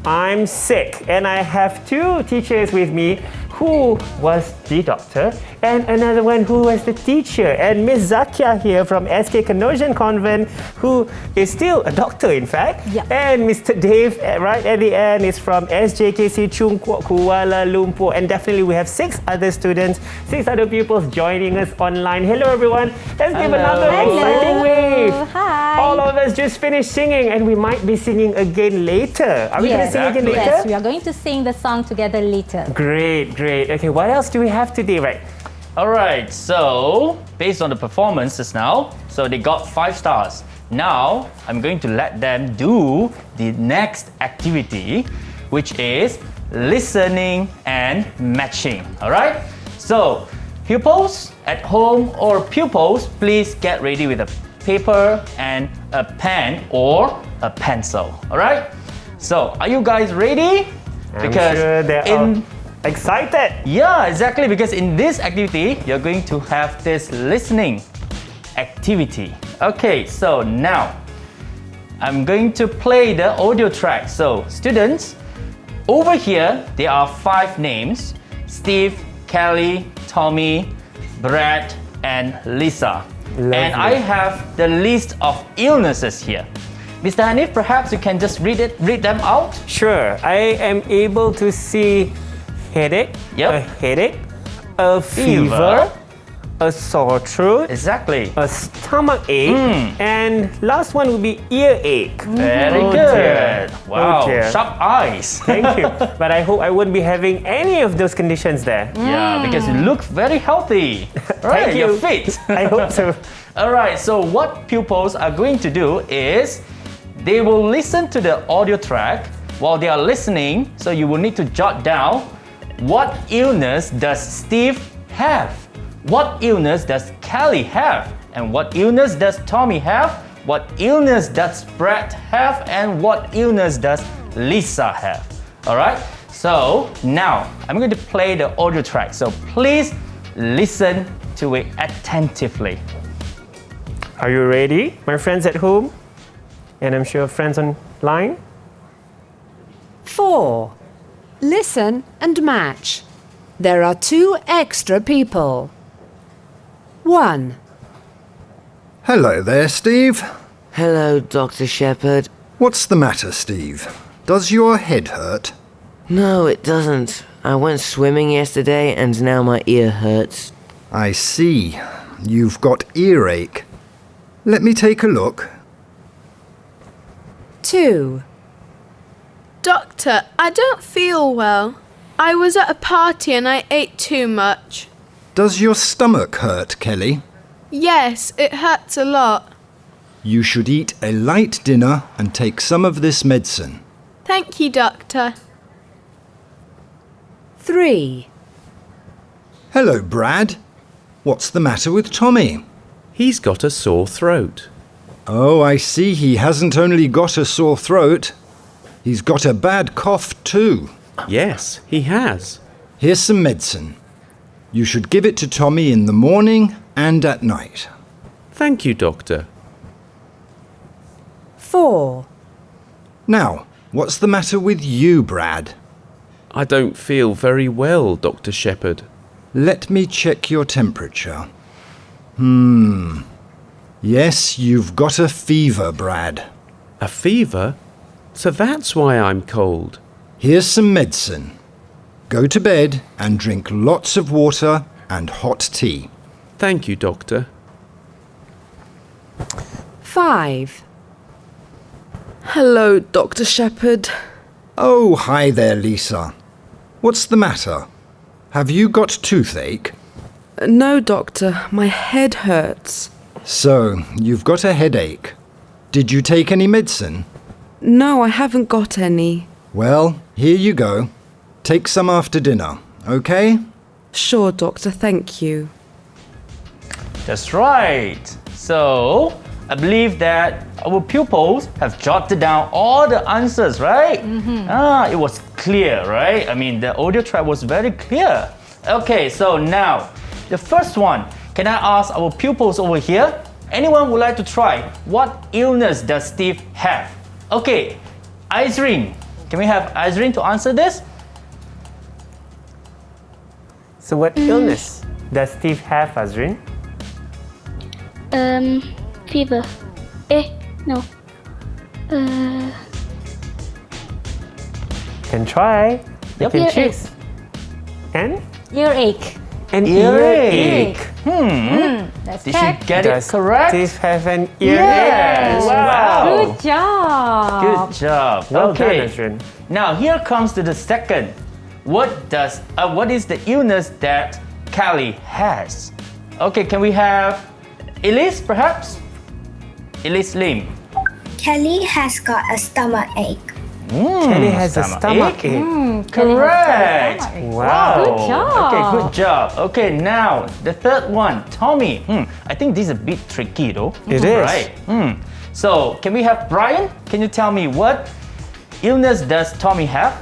[SPEAKER 1] I'm sick. And I have 2 teachers with me who was the doctor and another one who was the teacher, and Miss Zakiah here from SK Kanosian Convent, who is still a doctor in fact.
[SPEAKER 2] Yeah.
[SPEAKER 1] And Mr. Dave right at the end is from SJKC Chung Kuok, Kuala Lumpur, and definitely we have 6 other students, 6 other pupils joining us online. Hello everyone, let's give another exciting wave.
[SPEAKER 2] Hi.
[SPEAKER 1] All of us just finished singing and we might be singing again later. Are we going to sing again later?
[SPEAKER 2] Yes, we are going to sing the song together later.
[SPEAKER 1] Great, great. Okay, what else do we have today, right?
[SPEAKER 3] Alright, so based on the performances now, so they got 5 stars. Now, I'm going to let them do the next activity, which is listening and matching. Alright? So, pupils at home or pupils, please get ready with a paper and a pen or a pencil. Alright? So, are you guys ready?
[SPEAKER 1] I'm sure they are excited.
[SPEAKER 3] Yeah, exactly, because in this activity, you're going to have this listening activity. Okay, so now I'm going to play the audio track. So students, over here, there are 5 names: Steve, Kelly, Tommy, Brad, and Lisa.
[SPEAKER 1] Lovely.
[SPEAKER 3] And I have the list of illnesses here. Mr. Hanif, perhaps you can just read them out?
[SPEAKER 1] Sure, I am able to see headache,
[SPEAKER 3] Yep.
[SPEAKER 1] a headache, a fever, a sore throat,
[SPEAKER 3] Exactly.
[SPEAKER 1] a stomach ache, and last one would be earache.
[SPEAKER 3] Very
[SPEAKER 1] Oh
[SPEAKER 3] good.
[SPEAKER 1] dear.
[SPEAKER 3] Wow,
[SPEAKER 1] Oh dear.
[SPEAKER 3] sharp eyes.
[SPEAKER 1] Thank you. But I hope I wouldn't be having any of those conditions there.
[SPEAKER 3] Yeah, because you look very healthy. Right,
[SPEAKER 1] Thank you.
[SPEAKER 3] you're fit.
[SPEAKER 1] I hope so.
[SPEAKER 3] Alright, so what pupils are going to do is they will listen to the audio track while they are listening. So you will need to jot down, what illness does Steve have? What illness does Kelly have? And what illness does Tommy have? What illness does Brad have? And what illness does Lisa have? Alright, so now I'm going to play the audio track. So please listen to it attentively.
[SPEAKER 1] Are you ready, my friends at home? And I'm sure friends online?
[SPEAKER 9] 4. Listen and match. There are 2 extra people. 1.
[SPEAKER 10] Hello there, Steve.
[SPEAKER 11] Hello, Dr. Shepherd.
[SPEAKER 10] What's the matter, Steve? Does your head hurt?
[SPEAKER 11] No, it doesn't. I went swimming yesterday and now my ear hurts.
[SPEAKER 10] I see. You've got earache. Let me take a look.
[SPEAKER 9] 2.
[SPEAKER 12] Doctor, I don't feel well. I was at a party and I ate too much.
[SPEAKER 10] Does your stomach hurt, Kelly?
[SPEAKER 12] Yes, it hurts a lot.
[SPEAKER 10] You should eat a light dinner and take some of this medicine.
[SPEAKER 12] Thank you, Doctor.
[SPEAKER 9] 3.
[SPEAKER 10] Hello, Brad. What's the matter with Tommy?
[SPEAKER 13] He's got a sore throat.
[SPEAKER 10] Oh, I see he hasn't only got a sore throat. He's got a bad cough too.
[SPEAKER 13] Yes, he has.
[SPEAKER 10] Here's some medicine. You should give it to Tommy in the morning and at night.
[SPEAKER 13] Thank you, Doctor.
[SPEAKER 9] 4.
[SPEAKER 10] Now, what's the matter with you, Brad?
[SPEAKER 13] I don't feel very well, Dr. Shepherd.
[SPEAKER 10] Let me check your temperature. Yes, you've got a fever, Brad.
[SPEAKER 13] A fever? So that's why I'm cold.
[SPEAKER 10] Here's some medicine. Go to bed and drink lots of water and hot tea.
[SPEAKER 13] Thank you, Doctor.
[SPEAKER 9] 5.
[SPEAKER 12] Hello, Dr. Shepherd.
[SPEAKER 10] Oh, hi there, Lisa. What's the matter? Have you got toothache?
[SPEAKER 12] No, Doctor, my head hurts.
[SPEAKER 10] So, you've got a headache. Did you take any medicine?
[SPEAKER 12] No, I haven't got any.
[SPEAKER 10] Well, here you go. Take some after dinner, okay?
[SPEAKER 12] Sure, Doctor, thank you.
[SPEAKER 3] That's right. So, I believe that our pupils have jotted down all the answers, right? It was clear, right? I mean, the audio track was very clear. Okay, so now, the first one. Can I ask our pupils over here? Anyone would like to try? What illness does Steve have? Okay, Izrin. Can we have Izrin to answer this?
[SPEAKER 1] So what illness? does Steve have, Azrin?
[SPEAKER 14] Fever. No.
[SPEAKER 1] Can try. You
[SPEAKER 3] Yep.
[SPEAKER 1] can
[SPEAKER 14] Earache.
[SPEAKER 1] choose. And?
[SPEAKER 2] Earache.
[SPEAKER 1] An
[SPEAKER 3] Earache.
[SPEAKER 2] Let's
[SPEAKER 3] Did
[SPEAKER 2] check.
[SPEAKER 3] you get it
[SPEAKER 1] Does
[SPEAKER 3] correct?
[SPEAKER 1] Steve have an earache?
[SPEAKER 3] Yes. Wow.
[SPEAKER 2] Good job.
[SPEAKER 3] Good job.
[SPEAKER 1] Well
[SPEAKER 3] okay.
[SPEAKER 1] done, Azrin.
[SPEAKER 3] Now here comes to the second. What is the illness that Callie has? Okay, can we have Elise perhaps? Elise Lim.
[SPEAKER 6] Kelly has got a stomach ache.
[SPEAKER 1] Kelly has a stomach ache.
[SPEAKER 3] Correct.
[SPEAKER 1] Wow.
[SPEAKER 2] Good job.
[SPEAKER 3] Okay, good job. Okay, now the third one, Tommy. I think this is a bit tricky though.
[SPEAKER 1] It is.
[SPEAKER 3] Right. So can we have Brian? Can you tell me what illness does Tommy have?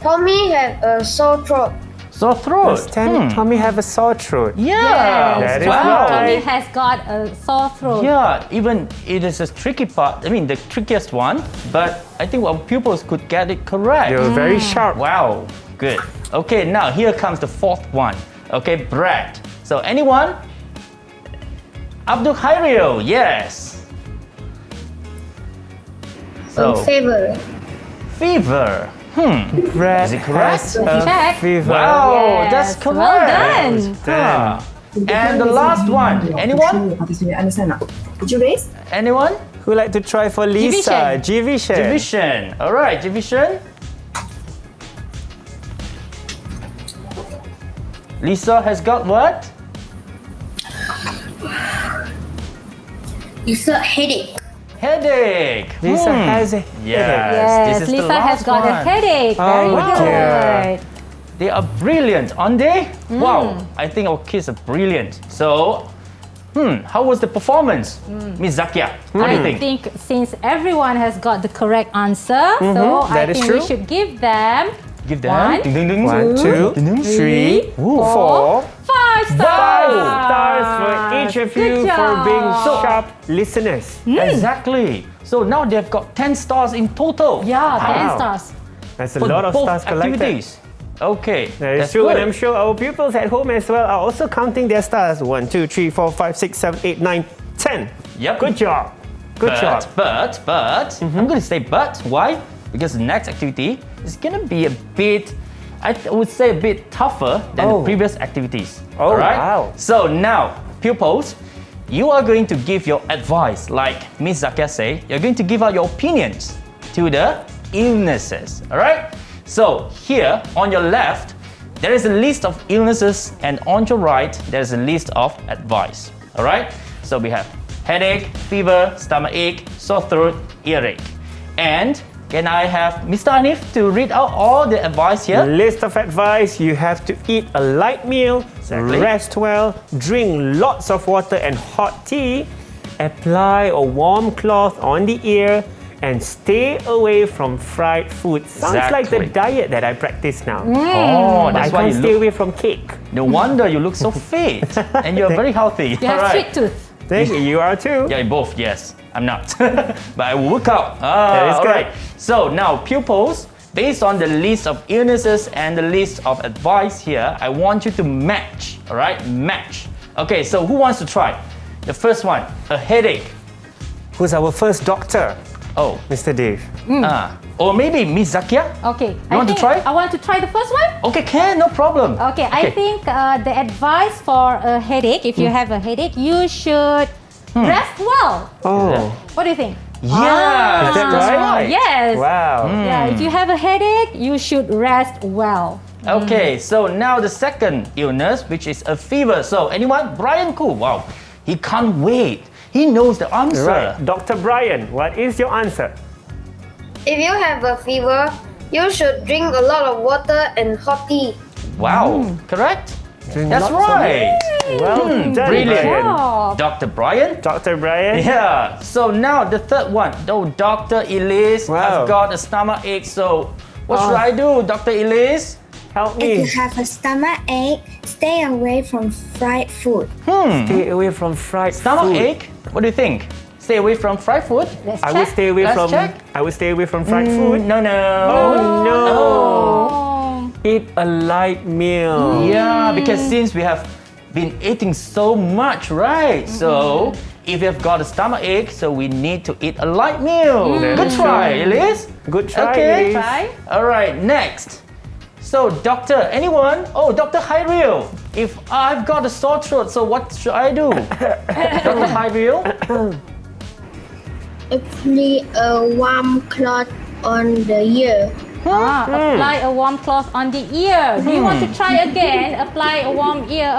[SPEAKER 5] Tommy have a sore throat.
[SPEAKER 3] Sore throat.
[SPEAKER 1] Does Tommy have a sore throat?
[SPEAKER 3] Yeah.
[SPEAKER 1] That is
[SPEAKER 3] wow.
[SPEAKER 2] Tommy has got a sore throat.
[SPEAKER 3] Yeah, even it is a tricky part. I mean, the trickiest one, but I think our pupils could get it correct.
[SPEAKER 1] You're very sharp.
[SPEAKER 3] Wow, good. Okay, now here comes the fourth one. Okay, Brad. So anyone? Abdul Khairio, yes. So
[SPEAKER 5] Fever.
[SPEAKER 3] fever.
[SPEAKER 1] Brad
[SPEAKER 3] Is it correct?
[SPEAKER 1] has a
[SPEAKER 2] Check.
[SPEAKER 1] fever.
[SPEAKER 3] Wow,
[SPEAKER 2] Yes,
[SPEAKER 3] that's correct.
[SPEAKER 2] well done.
[SPEAKER 3] Ah. And the last one. Anyone?
[SPEAKER 15] Did you raise?
[SPEAKER 3] Anyone?
[SPEAKER 1] Who like to try for Lisa? Jivishan.
[SPEAKER 3] Division. All right, division. Lisa has got what?
[SPEAKER 8] Lisa headache.
[SPEAKER 3] Headache.
[SPEAKER 1] Lisa has a headache.
[SPEAKER 3] Yes, this is the
[SPEAKER 2] Lisa has
[SPEAKER 3] last
[SPEAKER 2] got a
[SPEAKER 3] one.
[SPEAKER 2] headache. Very
[SPEAKER 1] Oh,
[SPEAKER 2] good.
[SPEAKER 1] dear.
[SPEAKER 3] They are brilliant, aren't they? Wow, I think our kids are brilliant. So, how was the performance? Miss Zakiah, what do you
[SPEAKER 2] I
[SPEAKER 3] think?
[SPEAKER 2] think since everyone has got the correct answer, so I
[SPEAKER 1] that is
[SPEAKER 2] think
[SPEAKER 1] true.
[SPEAKER 2] we should give them
[SPEAKER 3] Give them.
[SPEAKER 2] One,
[SPEAKER 3] Ding, ding, ding.
[SPEAKER 1] 1, 2, 3, 4,
[SPEAKER 2] 5 stars.
[SPEAKER 1] 5 stars for each of
[SPEAKER 2] Good
[SPEAKER 1] you for
[SPEAKER 2] job.
[SPEAKER 1] being sharp listeners.
[SPEAKER 3] Exactly. So now they've got 10 stars in total.
[SPEAKER 2] Yeah, 10
[SPEAKER 1] Wow.
[SPEAKER 2] stars.
[SPEAKER 1] That's a
[SPEAKER 3] For
[SPEAKER 1] lot of
[SPEAKER 3] both
[SPEAKER 1] stars collected.
[SPEAKER 3] activities. Okay,
[SPEAKER 1] That is
[SPEAKER 3] that's
[SPEAKER 1] true,
[SPEAKER 3] good.
[SPEAKER 1] and I'm sure our pupils at home as well are also counting their stars. 1, 2, 3, 4, 5, 6, 7, 8, 9, 10.
[SPEAKER 3] Yep.
[SPEAKER 1] Good job. Good job.
[SPEAKER 3] But, I'm going to say but. Why? Because the next activity is going to be a bit, I would say a bit tougher than the previous activities.
[SPEAKER 1] Oh,
[SPEAKER 3] Alright?
[SPEAKER 1] wow.
[SPEAKER 3] So now, pupils, you are going to give your advice. Like Miss Zakiah say, you're going to give out your opinions to the illnesses. Alright? So here on your left, there is a list of illnesses, and on your right, there's a list of advice. Alright? So we have headache, fever, stomach ache, sore throat, earache. And can I have Mr. Hanif to read out all the advice here?
[SPEAKER 1] List of advice: you have to eat a light meal,
[SPEAKER 3] Exactly.
[SPEAKER 1] rest well, drink lots of water and hot tea, apply a warm cloth on the ear, and stay away from fried food. Sounds like the
[SPEAKER 3] Exactly.
[SPEAKER 1] diet that I practice now.
[SPEAKER 3] Oh,
[SPEAKER 1] I
[SPEAKER 3] that's why
[SPEAKER 1] can't
[SPEAKER 3] you
[SPEAKER 1] stay
[SPEAKER 3] look.
[SPEAKER 1] away from cake.
[SPEAKER 3] No wonder you look so fit and you're very healthy.
[SPEAKER 2] You have
[SPEAKER 3] Alright.
[SPEAKER 2] sweet tooth.
[SPEAKER 1] Thank you. You are too.
[SPEAKER 3] Yeah, both, yes. I'm not. But I will work out.
[SPEAKER 1] That is good.
[SPEAKER 3] Alright. So now, pupils, based on the list of illnesses and the list of advice here, I want you to match. Alright? Match. Okay, so who wants to try? The first one, a headache.
[SPEAKER 1] Who's our first doctor?
[SPEAKER 3] Oh,
[SPEAKER 1] Mr. Dave.
[SPEAKER 3] or maybe Miss Zakiah?
[SPEAKER 2] Okay.
[SPEAKER 3] You want to try?
[SPEAKER 2] I want to try the first one.
[SPEAKER 3] Okay, can, no problem.
[SPEAKER 2] Okay, I think the advice for a headache, if you have a headache, you should rest well.
[SPEAKER 1] Oh.
[SPEAKER 2] What do you think?
[SPEAKER 3] Yeah,
[SPEAKER 1] Is that
[SPEAKER 3] that's
[SPEAKER 1] right?
[SPEAKER 2] Yes.
[SPEAKER 1] Wow.
[SPEAKER 2] Yeah, if you have a headache, you should rest well.
[SPEAKER 3] Okay, so now the second illness, which is a fever. So anyone? Brian Koo. Wow, he can't wait. He knows the answer.
[SPEAKER 1] Right. Dr. Brian, what is your answer?
[SPEAKER 5] If you have a fever, you should drink a lot of water and hot tea.
[SPEAKER 3] Wow, correct?
[SPEAKER 1] Drink
[SPEAKER 3] That's
[SPEAKER 1] lots of
[SPEAKER 3] right.
[SPEAKER 1] Well done,
[SPEAKER 3] Brilliant.
[SPEAKER 1] Brian.
[SPEAKER 2] Job.
[SPEAKER 3] Dr. Brian?
[SPEAKER 1] Dr. Brian?
[SPEAKER 3] Yeah. So now the third one. Oh, Dr. Elise
[SPEAKER 1] Wow.
[SPEAKER 3] has got a stomach ache. So what should I do, Dr. Elise?
[SPEAKER 1] Help
[SPEAKER 6] If
[SPEAKER 1] me.
[SPEAKER 6] you have a stomach ache, stay away from fried food.
[SPEAKER 1] Stay away from fried
[SPEAKER 3] Stomach
[SPEAKER 1] food.
[SPEAKER 3] ache? What do you think? Stay away from fried food?
[SPEAKER 2] Let's
[SPEAKER 1] I would
[SPEAKER 2] check.
[SPEAKER 1] stay away
[SPEAKER 3] Let's
[SPEAKER 1] from
[SPEAKER 3] check.
[SPEAKER 1] I would stay away from fried food.
[SPEAKER 3] No, no.
[SPEAKER 1] Oh no.
[SPEAKER 2] Oh.
[SPEAKER 1] Eat a light meal.
[SPEAKER 3] Yeah, because since we have been eating so much, right? So if you've got a stomach ache, so we need to eat a light meal. Good try, Elise.
[SPEAKER 1] Good try,
[SPEAKER 3] Okay.
[SPEAKER 1] Elise.
[SPEAKER 3] All right, next. So, doctor, anyone? Oh, Dr. Hyrule. If I've got a sore throat, so what should I do? Dr. Hyrule?
[SPEAKER 14] Apply a warm cloth on the ear.
[SPEAKER 2] Apply a warm cloth on the ear. Do you want to try again? Apply a warm ear,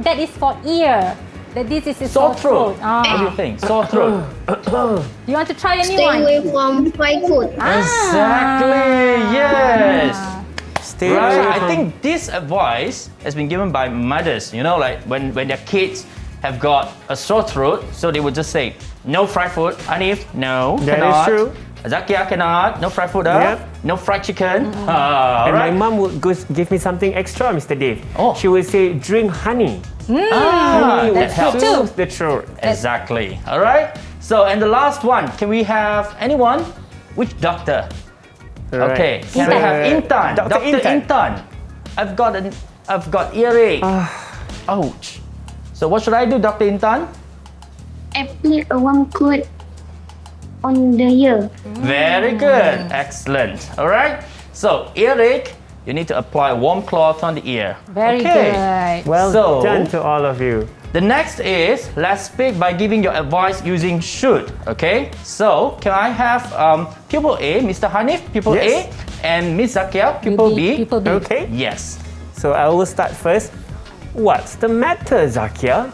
[SPEAKER 2] that is for ear. That this is a
[SPEAKER 3] Sore throat.
[SPEAKER 2] Ah.
[SPEAKER 3] What do you think? Sore throat.
[SPEAKER 2] Do you want to try a new
[SPEAKER 14] Stay
[SPEAKER 2] one?
[SPEAKER 14] away from fried food.
[SPEAKER 3] Exactly, yes.
[SPEAKER 1] Stay
[SPEAKER 3] Right,
[SPEAKER 1] away
[SPEAKER 3] I
[SPEAKER 1] from-
[SPEAKER 3] think this advice has been given by mothers, you know, like when their kids have got a sore throat, so they would just say, no fried food. Hanif, no,
[SPEAKER 1] That is
[SPEAKER 3] cannot.
[SPEAKER 1] true.
[SPEAKER 3] Zakiah cannot, no fried food,
[SPEAKER 1] Yep.
[SPEAKER 3] no fried chicken.
[SPEAKER 1] And
[SPEAKER 3] Alright.
[SPEAKER 1] my mum would give me something extra, Mr. Dave.
[SPEAKER 3] Oh.
[SPEAKER 1] She would say, drink honey.
[SPEAKER 3] That
[SPEAKER 2] That's
[SPEAKER 3] helps.
[SPEAKER 2] good too.
[SPEAKER 1] Soothes the throat.
[SPEAKER 3] Exactly. Alright. So, and the last one, can we have anyone? Which doctor?
[SPEAKER 1] Right.
[SPEAKER 3] Okay, can we have Intan?
[SPEAKER 1] Dr.
[SPEAKER 3] Intan. I've got earache. Ouch. So what should I do, Dr. Intan?
[SPEAKER 7] Apply a warm cloth on the ear.
[SPEAKER 3] Very good. Excellent. All right. So earache, you need to apply warm cloth on the ear.
[SPEAKER 2] Very good.
[SPEAKER 1] Well
[SPEAKER 3] So-
[SPEAKER 1] done to all of you.
[SPEAKER 3] The next is, let's speak by giving your advice using should. Okay. So can I have pupil A, Mr. Hanif, pupil
[SPEAKER 1] Yes.
[SPEAKER 3] A, and Miss Zakiah, pupil B?
[SPEAKER 2] Pupil B.
[SPEAKER 1] Okay.
[SPEAKER 3] Yes.
[SPEAKER 1] So I will start first. What's the matter, Zakiah?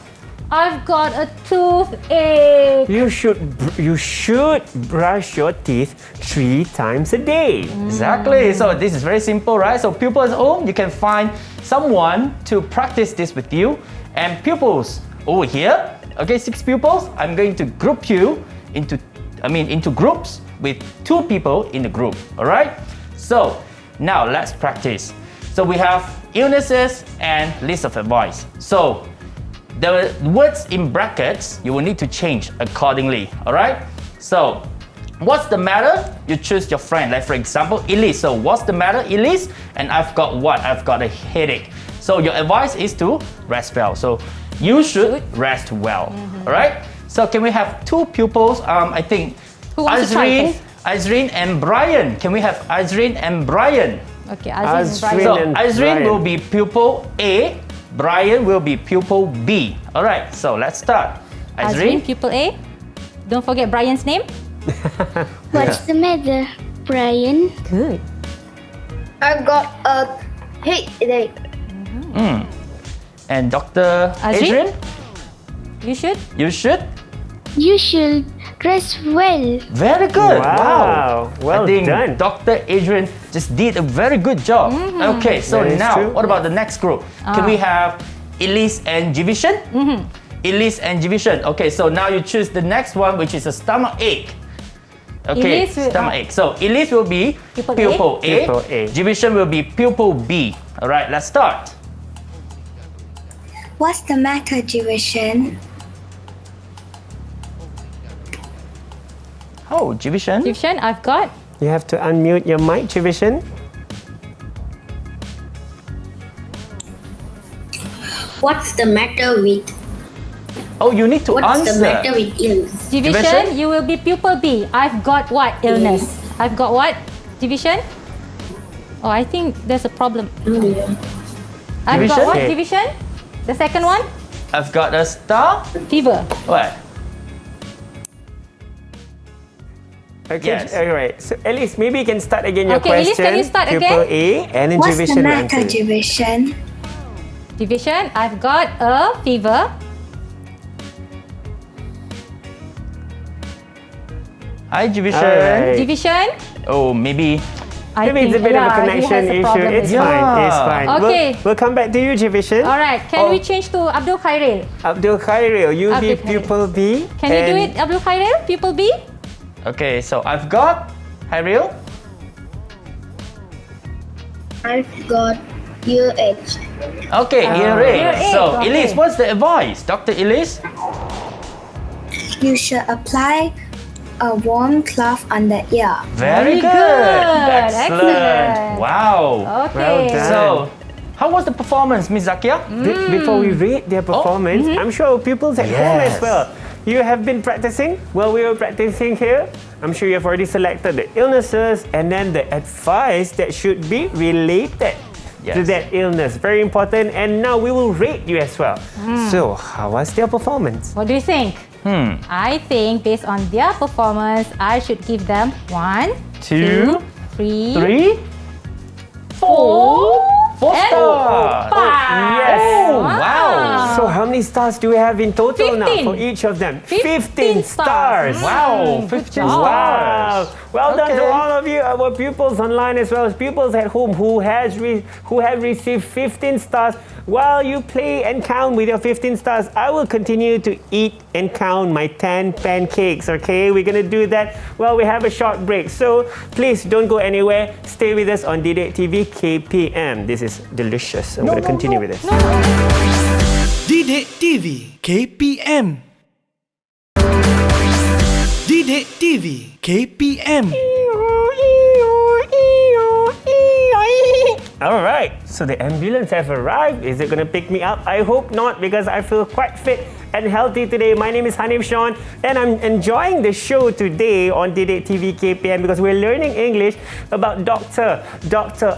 [SPEAKER 2] I've got a toothache.
[SPEAKER 1] You should brush your teeth 3 times a day.
[SPEAKER 3] Exactly. So this is very simple, right? So pupils at home, you can find someone to practice this with you. And pupils over here, okay, 6 pupils, I'm going to group you into groups with 2 people in the group. All right. So now let's practice. So we have illnesses and list of advice. So the words in brackets, you will need to change accordingly, all right? So, what's the matter? You choose your friend. Like for example, Elise. So, what's the matter, Elise? And I've got what? I've got a headache. So, your advice is to rest well. So, you should rest well, all right? So, can we have 2 pupils? I think
[SPEAKER 2] Who wants to try first?
[SPEAKER 3] Azreen and Brian. Can we have Azreen and Brian?
[SPEAKER 2] Okay, Azreen and Brian.
[SPEAKER 3] So,
[SPEAKER 1] and
[SPEAKER 3] Azreen
[SPEAKER 1] Brian.
[SPEAKER 3] will be pupil A. Brian will be pupil B. All right, so let's start.
[SPEAKER 2] Azreen,
[SPEAKER 3] Azreen,
[SPEAKER 2] pupil A. Don't forget Brian's name.
[SPEAKER 14] What's the matter, Brian?
[SPEAKER 2] Good.
[SPEAKER 5] I got a headache.
[SPEAKER 3] and Dr.
[SPEAKER 2] Azreen?
[SPEAKER 3] Adrian,
[SPEAKER 2] You should.
[SPEAKER 3] you should.
[SPEAKER 14] You should rest well.
[SPEAKER 3] Very good.
[SPEAKER 1] Wow. Well
[SPEAKER 3] I think
[SPEAKER 1] done.
[SPEAKER 3] Dr. Adrian just did a very good job. Okay, so
[SPEAKER 1] That is
[SPEAKER 3] now
[SPEAKER 1] true.
[SPEAKER 3] what about the next group? Can we have Elise and Jivishan? Elise and Jivishan. Okay, so now you choose the next one, which is a stomach ache. Okay,
[SPEAKER 2] Elise will-
[SPEAKER 3] stomach ache. So Elise will be
[SPEAKER 2] Pupil A.
[SPEAKER 3] pupil A.
[SPEAKER 1] Pupil A.
[SPEAKER 3] Jivishan will be pupil B. All right, let's start.
[SPEAKER 6] What's the matter, Jivishan?
[SPEAKER 3] Oh, Jivishan.
[SPEAKER 2] Division, I've got.
[SPEAKER 1] You have to unmute your mic, Chivishan.
[SPEAKER 8] What's the matter with?
[SPEAKER 3] Oh, you need to
[SPEAKER 8] What's
[SPEAKER 3] answer.
[SPEAKER 8] the matter with illness?
[SPEAKER 2] Division,
[SPEAKER 3] Division?
[SPEAKER 2] you will be pupil B. I've got what? Illness. I've got what? Division? Oh, I think there's a problem. I've
[SPEAKER 3] Division?
[SPEAKER 2] got what?
[SPEAKER 1] Okay.
[SPEAKER 2] Division? The second one?
[SPEAKER 3] I've got a star.
[SPEAKER 2] Fever.
[SPEAKER 3] What?
[SPEAKER 1] Okay,
[SPEAKER 3] Yes.
[SPEAKER 1] all right. So Elise, maybe you can start again your
[SPEAKER 2] Okay, Elise,
[SPEAKER 1] question.
[SPEAKER 2] can you start
[SPEAKER 1] Pupil
[SPEAKER 2] again?
[SPEAKER 1] A, and then
[SPEAKER 6] What's the
[SPEAKER 1] Jivishan
[SPEAKER 6] matter,
[SPEAKER 1] answer.
[SPEAKER 6] Jivishan?
[SPEAKER 2] Division, I've got a fever.
[SPEAKER 3] Hi, Jivishan.
[SPEAKER 1] Alright.
[SPEAKER 2] Division,
[SPEAKER 3] Oh, maybe.
[SPEAKER 2] I
[SPEAKER 1] Maybe it's a
[SPEAKER 2] think,
[SPEAKER 1] bit of a
[SPEAKER 2] yeah, he
[SPEAKER 1] connection
[SPEAKER 2] has a
[SPEAKER 1] issue.
[SPEAKER 2] problem
[SPEAKER 1] It's
[SPEAKER 2] with it.
[SPEAKER 1] fine. It's fine.
[SPEAKER 2] Okay.
[SPEAKER 1] We'll come back to you, Jivishan.
[SPEAKER 2] All right, can we change to Abdul Khairil?
[SPEAKER 1] Abdul Khairil, you be
[SPEAKER 2] Abdul Khairil.
[SPEAKER 1] pupil B.
[SPEAKER 2] Can you do it, Abdul Khairil? Pupil B?
[SPEAKER 3] Okay, so I've got Hyrule.
[SPEAKER 14] I've got earache.
[SPEAKER 3] Okay, earache.
[SPEAKER 2] earache,
[SPEAKER 3] So,
[SPEAKER 2] okay.
[SPEAKER 3] Elise, what's the advice? Dr. Elise?
[SPEAKER 6] You should apply a warm cloth on the ear.
[SPEAKER 3] Very good.
[SPEAKER 2] Excellent.
[SPEAKER 3] Wow.
[SPEAKER 2] Okay.
[SPEAKER 1] Well done.
[SPEAKER 3] So, how was the performance, Miss Zakiah?
[SPEAKER 1] Before we rate their performance, I'm sure our pupils at home as
[SPEAKER 3] Yes.
[SPEAKER 1] well. You have been practicing while we were practicing here. I'm sure you have already selected the illnesses and then the advice that should be related to that illness. Very important. And now we will rate you as well. So, how was their performance?
[SPEAKER 2] What do you think? I think based on their performance, I should give them 1, 2, 3, 4,
[SPEAKER 3] 4
[SPEAKER 2] and
[SPEAKER 3] stars.
[SPEAKER 2] 5.
[SPEAKER 1] Yes.
[SPEAKER 3] Oh, wow.
[SPEAKER 1] So, how many stars do we have in total now
[SPEAKER 2] 15.
[SPEAKER 1] for each of them?
[SPEAKER 2] 15
[SPEAKER 1] stars.
[SPEAKER 3] Wow, 15 stars.
[SPEAKER 1] Wow. Well done to all of you, our pupils online as well as pupils at home who have received 15 stars. While you play and count with your 15 stars, I will continue to eat and count my 10 pancakes, okay? We're going to do that while we have a short break. So please don't go anywhere. Stay with us on Didik TV KPM. This is delicious. I'm going to continue with this.
[SPEAKER 4] Didik TV KPM. Didik TV KPM.
[SPEAKER 1] All right, so the ambulance have arrived. Is it going to pick me up? I hope not, because I feel quite fit and healthy today. My name is Hanif Sean, and I'm enjoying the show today on Didik TV KPM because we're learning English about doctor,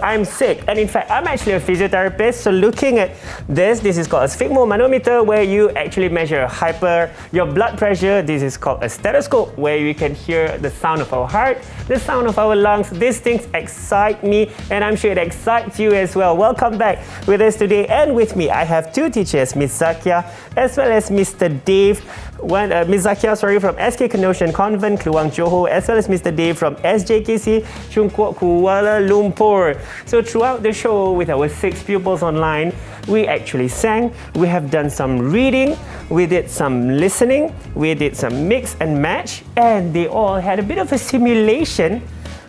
[SPEAKER 1] I'm sick. And in fact, I'm actually a physiotherapist. So looking at this is called a sphygmomanometer, where you actually measure your blood pressure. This is called a stethoscope, where you can hear the sound of our heart, the sound of our lungs. These things excite me, and I'm sure it excites you as well. Welcome back with us today, and with me I have two teachers, Miss Zakiah as well as Mr. Dave. Miss Zakiah, from SK Kenoshan Convent, Kluang, Johor, as well as Mr. Dave from SJKC, Chung Kuok, Kuala Lumpur. So throughout the show with our 6 pupils online, we actually sang, we have done some reading, we did some listening, we did some mix and match, and they all had a bit of a simulation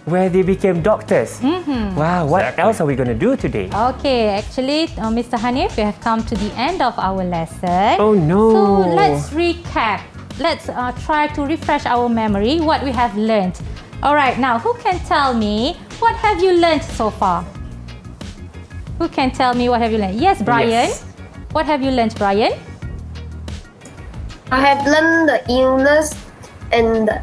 [SPEAKER 1] where they became doctors. Wow, what else are we going to do today?
[SPEAKER 2] Okay, actually, Mr. Hanif, we have come to the end of our lesson.
[SPEAKER 1] Oh no!
[SPEAKER 2] So let's recap. Let's try to refresh our memory, what we have learned. All right, now who can tell me what have you learned so far? Who can tell me what have you learned? Yes, Brian.
[SPEAKER 1] Yes.
[SPEAKER 2] What have you learned, Brian?
[SPEAKER 5] I have learned the illness and the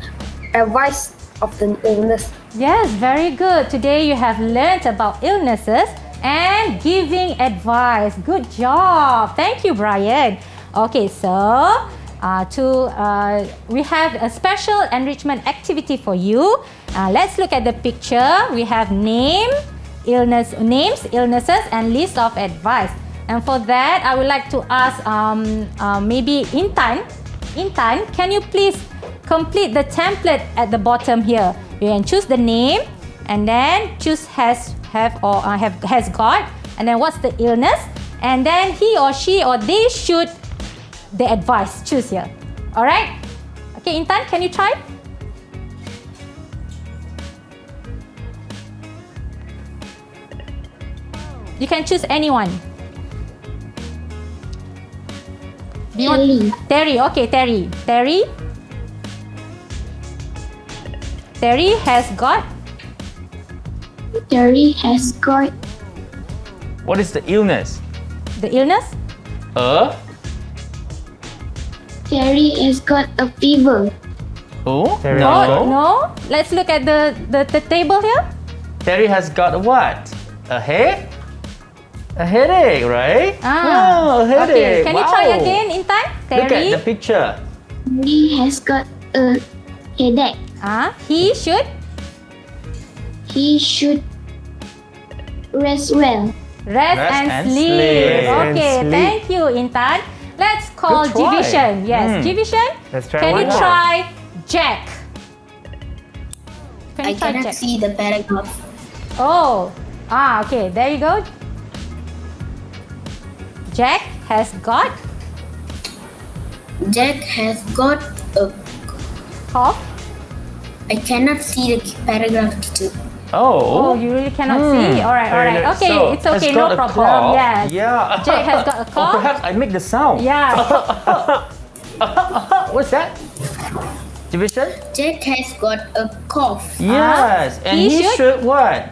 [SPEAKER 5] advice of the illness.
[SPEAKER 2] Yes, very good. Today you have learnt about illnesses and giving advice. Good job. Thank you, Brian. Okay, so we have a special enrichment activity for you. Let's look at the picture. We have names, illnesses, and list of advice. And for that, I would like to ask maybe Intan. Intan, can you please complete the template at the bottom here? You can choose the name and then choose has got, and then what's the illness, and then he or she or they should the advice. Choose here. All right? Okay, Intan, can you try? You can choose anyone. Terry. Okay, Terry. Terry has got.
[SPEAKER 3] What is the illness?
[SPEAKER 2] The illness?
[SPEAKER 7] Terry has got a fever.
[SPEAKER 3] Who?
[SPEAKER 1] Terry.
[SPEAKER 2] No. Let's look at the table here.
[SPEAKER 3] Terry has got a what? A head? A headache, right? Oh, a headache.
[SPEAKER 2] Okay. Can you try again, Intan? Terry.
[SPEAKER 3] Look at the picture.
[SPEAKER 7] He has got a headache.
[SPEAKER 2] He should
[SPEAKER 7] rest well.
[SPEAKER 2] Rest and sleep. Okay, thank you, Intan. Let's call
[SPEAKER 1] Good try.
[SPEAKER 2] division. Yes, division.
[SPEAKER 1] Let's try
[SPEAKER 2] Can
[SPEAKER 1] one
[SPEAKER 2] you
[SPEAKER 1] more.
[SPEAKER 2] try Jack? Can
[SPEAKER 8] I
[SPEAKER 2] you try
[SPEAKER 8] cannot
[SPEAKER 2] Jack?
[SPEAKER 8] see the paragraph.
[SPEAKER 2] Oh, okay. There you go. Jack has got
[SPEAKER 8] a
[SPEAKER 2] cough.
[SPEAKER 8] I cannot see the paragraph too.
[SPEAKER 2] Oh, you really cannot see? All right. Okay,
[SPEAKER 3] So,
[SPEAKER 2] it's okay,
[SPEAKER 3] has
[SPEAKER 2] no
[SPEAKER 3] got a
[SPEAKER 2] problem.
[SPEAKER 3] cough.
[SPEAKER 2] Yes.
[SPEAKER 3] Yeah.
[SPEAKER 2] Jack has got a
[SPEAKER 3] Or
[SPEAKER 2] cough.
[SPEAKER 3] perhaps I make the sound.
[SPEAKER 2] Yeah.
[SPEAKER 3] What's that? Division?
[SPEAKER 8] Chet has got a cough.
[SPEAKER 3] Yes. And he should what?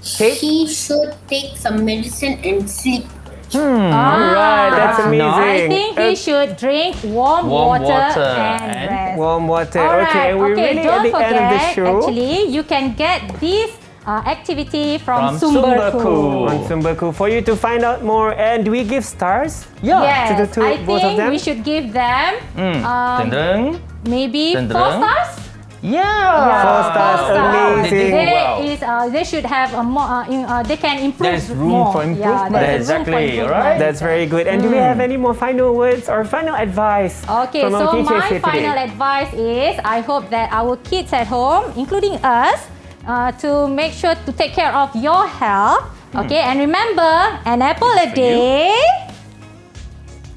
[SPEAKER 8] He should take some medicine and sleep.
[SPEAKER 1] Right, that's amazing.
[SPEAKER 2] I think he should drink warm water and rest.
[SPEAKER 1] Warm water.
[SPEAKER 2] Alright,
[SPEAKER 1] Okay, and we're really
[SPEAKER 2] don't
[SPEAKER 1] at the end of the
[SPEAKER 2] forget,
[SPEAKER 1] show.
[SPEAKER 2] actually, you can get this activity from
[SPEAKER 3] Sumberku.
[SPEAKER 1] On Sumberku for you to find out more. And do we give stars?
[SPEAKER 2] Yes,
[SPEAKER 1] to
[SPEAKER 2] I
[SPEAKER 1] both of
[SPEAKER 2] think
[SPEAKER 1] them?
[SPEAKER 2] we should give them
[SPEAKER 3] Dun-dun.
[SPEAKER 2] maybe 4
[SPEAKER 3] Dun-dun.
[SPEAKER 2] stars.
[SPEAKER 3] Yeah.
[SPEAKER 1] 4 stars, amazing.
[SPEAKER 2] They should have a more. They can improve
[SPEAKER 3] There's room
[SPEAKER 2] more.
[SPEAKER 3] for improvement.
[SPEAKER 2] There's room for
[SPEAKER 3] Exactly,
[SPEAKER 2] improvement.
[SPEAKER 3] right?
[SPEAKER 1] That's very good. And do we have any more final words or final advice
[SPEAKER 2] Okay,
[SPEAKER 1] from our
[SPEAKER 2] so
[SPEAKER 1] teachers
[SPEAKER 2] my
[SPEAKER 1] here
[SPEAKER 2] final
[SPEAKER 1] today?
[SPEAKER 2] advice is I hope that our kids at home, including us, to make sure to take care of your health. Okay, and remember, an apple a day.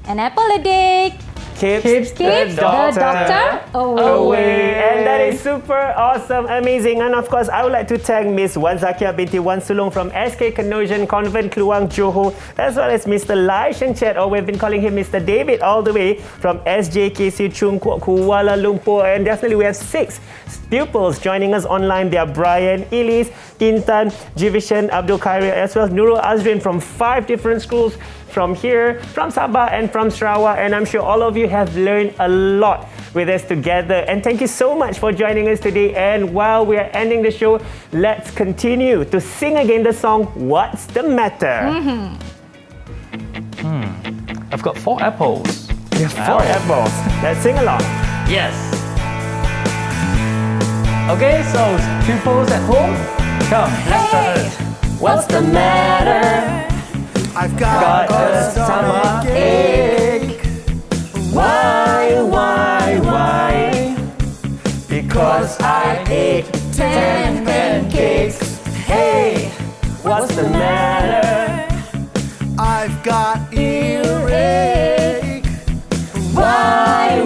[SPEAKER 2] An apple a day
[SPEAKER 1] Keeps
[SPEAKER 2] the doctor away.
[SPEAKER 1] And that is super awesome, amazing. And of course, I would like to thank Miss Wan Zakiah Binti Wan Sulong from SK Kenosion Convent Kluang Johor, as well as Mr. Lai Sheng Chet, or we've been calling him Mr. David, all the way from SJKC Chung Kuok Kuala Lumpur. And definitely we have 6 pupils joining us online. They are Brian, Elise, Intan, Jivishan, Abdul Khair, as well as Nurul Azrin from 5 different schools from here, from Sabah and from Sarawak. And I'm sure all of you have learned a lot with us together. And thank you so much for joining us today. And while we are ending the show, let's continue to sing again the song, What's the Matter?
[SPEAKER 3] I've got 4 apples.
[SPEAKER 1] You have 4 apples. Let's sing along.
[SPEAKER 3] Yes. Okay, so pupils at home, come, let's start. What's the matter?
[SPEAKER 4] I've got
[SPEAKER 1] a stomach ache. Why? Because I ate 10 pancakes. Hey, what's the matter?
[SPEAKER 4] I've got earache.
[SPEAKER 1] Why?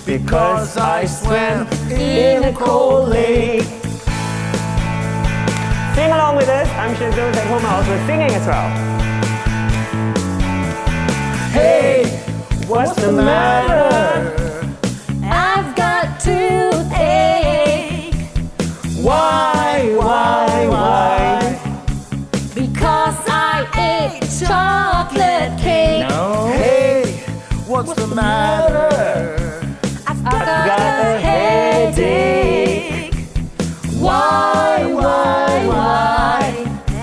[SPEAKER 1] Because I swam in a cold lake. Sing along with us. I'm sure those at home are also singing as well. Hey, what's the matter?
[SPEAKER 2] I've got toothache.
[SPEAKER 1] Why?
[SPEAKER 2] Because I ate chocolate cake.
[SPEAKER 3] No.
[SPEAKER 4] Hey, what's the matter?
[SPEAKER 2] I've got a headache. Why?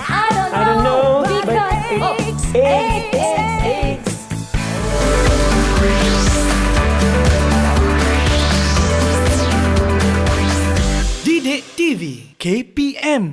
[SPEAKER 2] I don't know. Because aches.
[SPEAKER 4] Didik TV KPM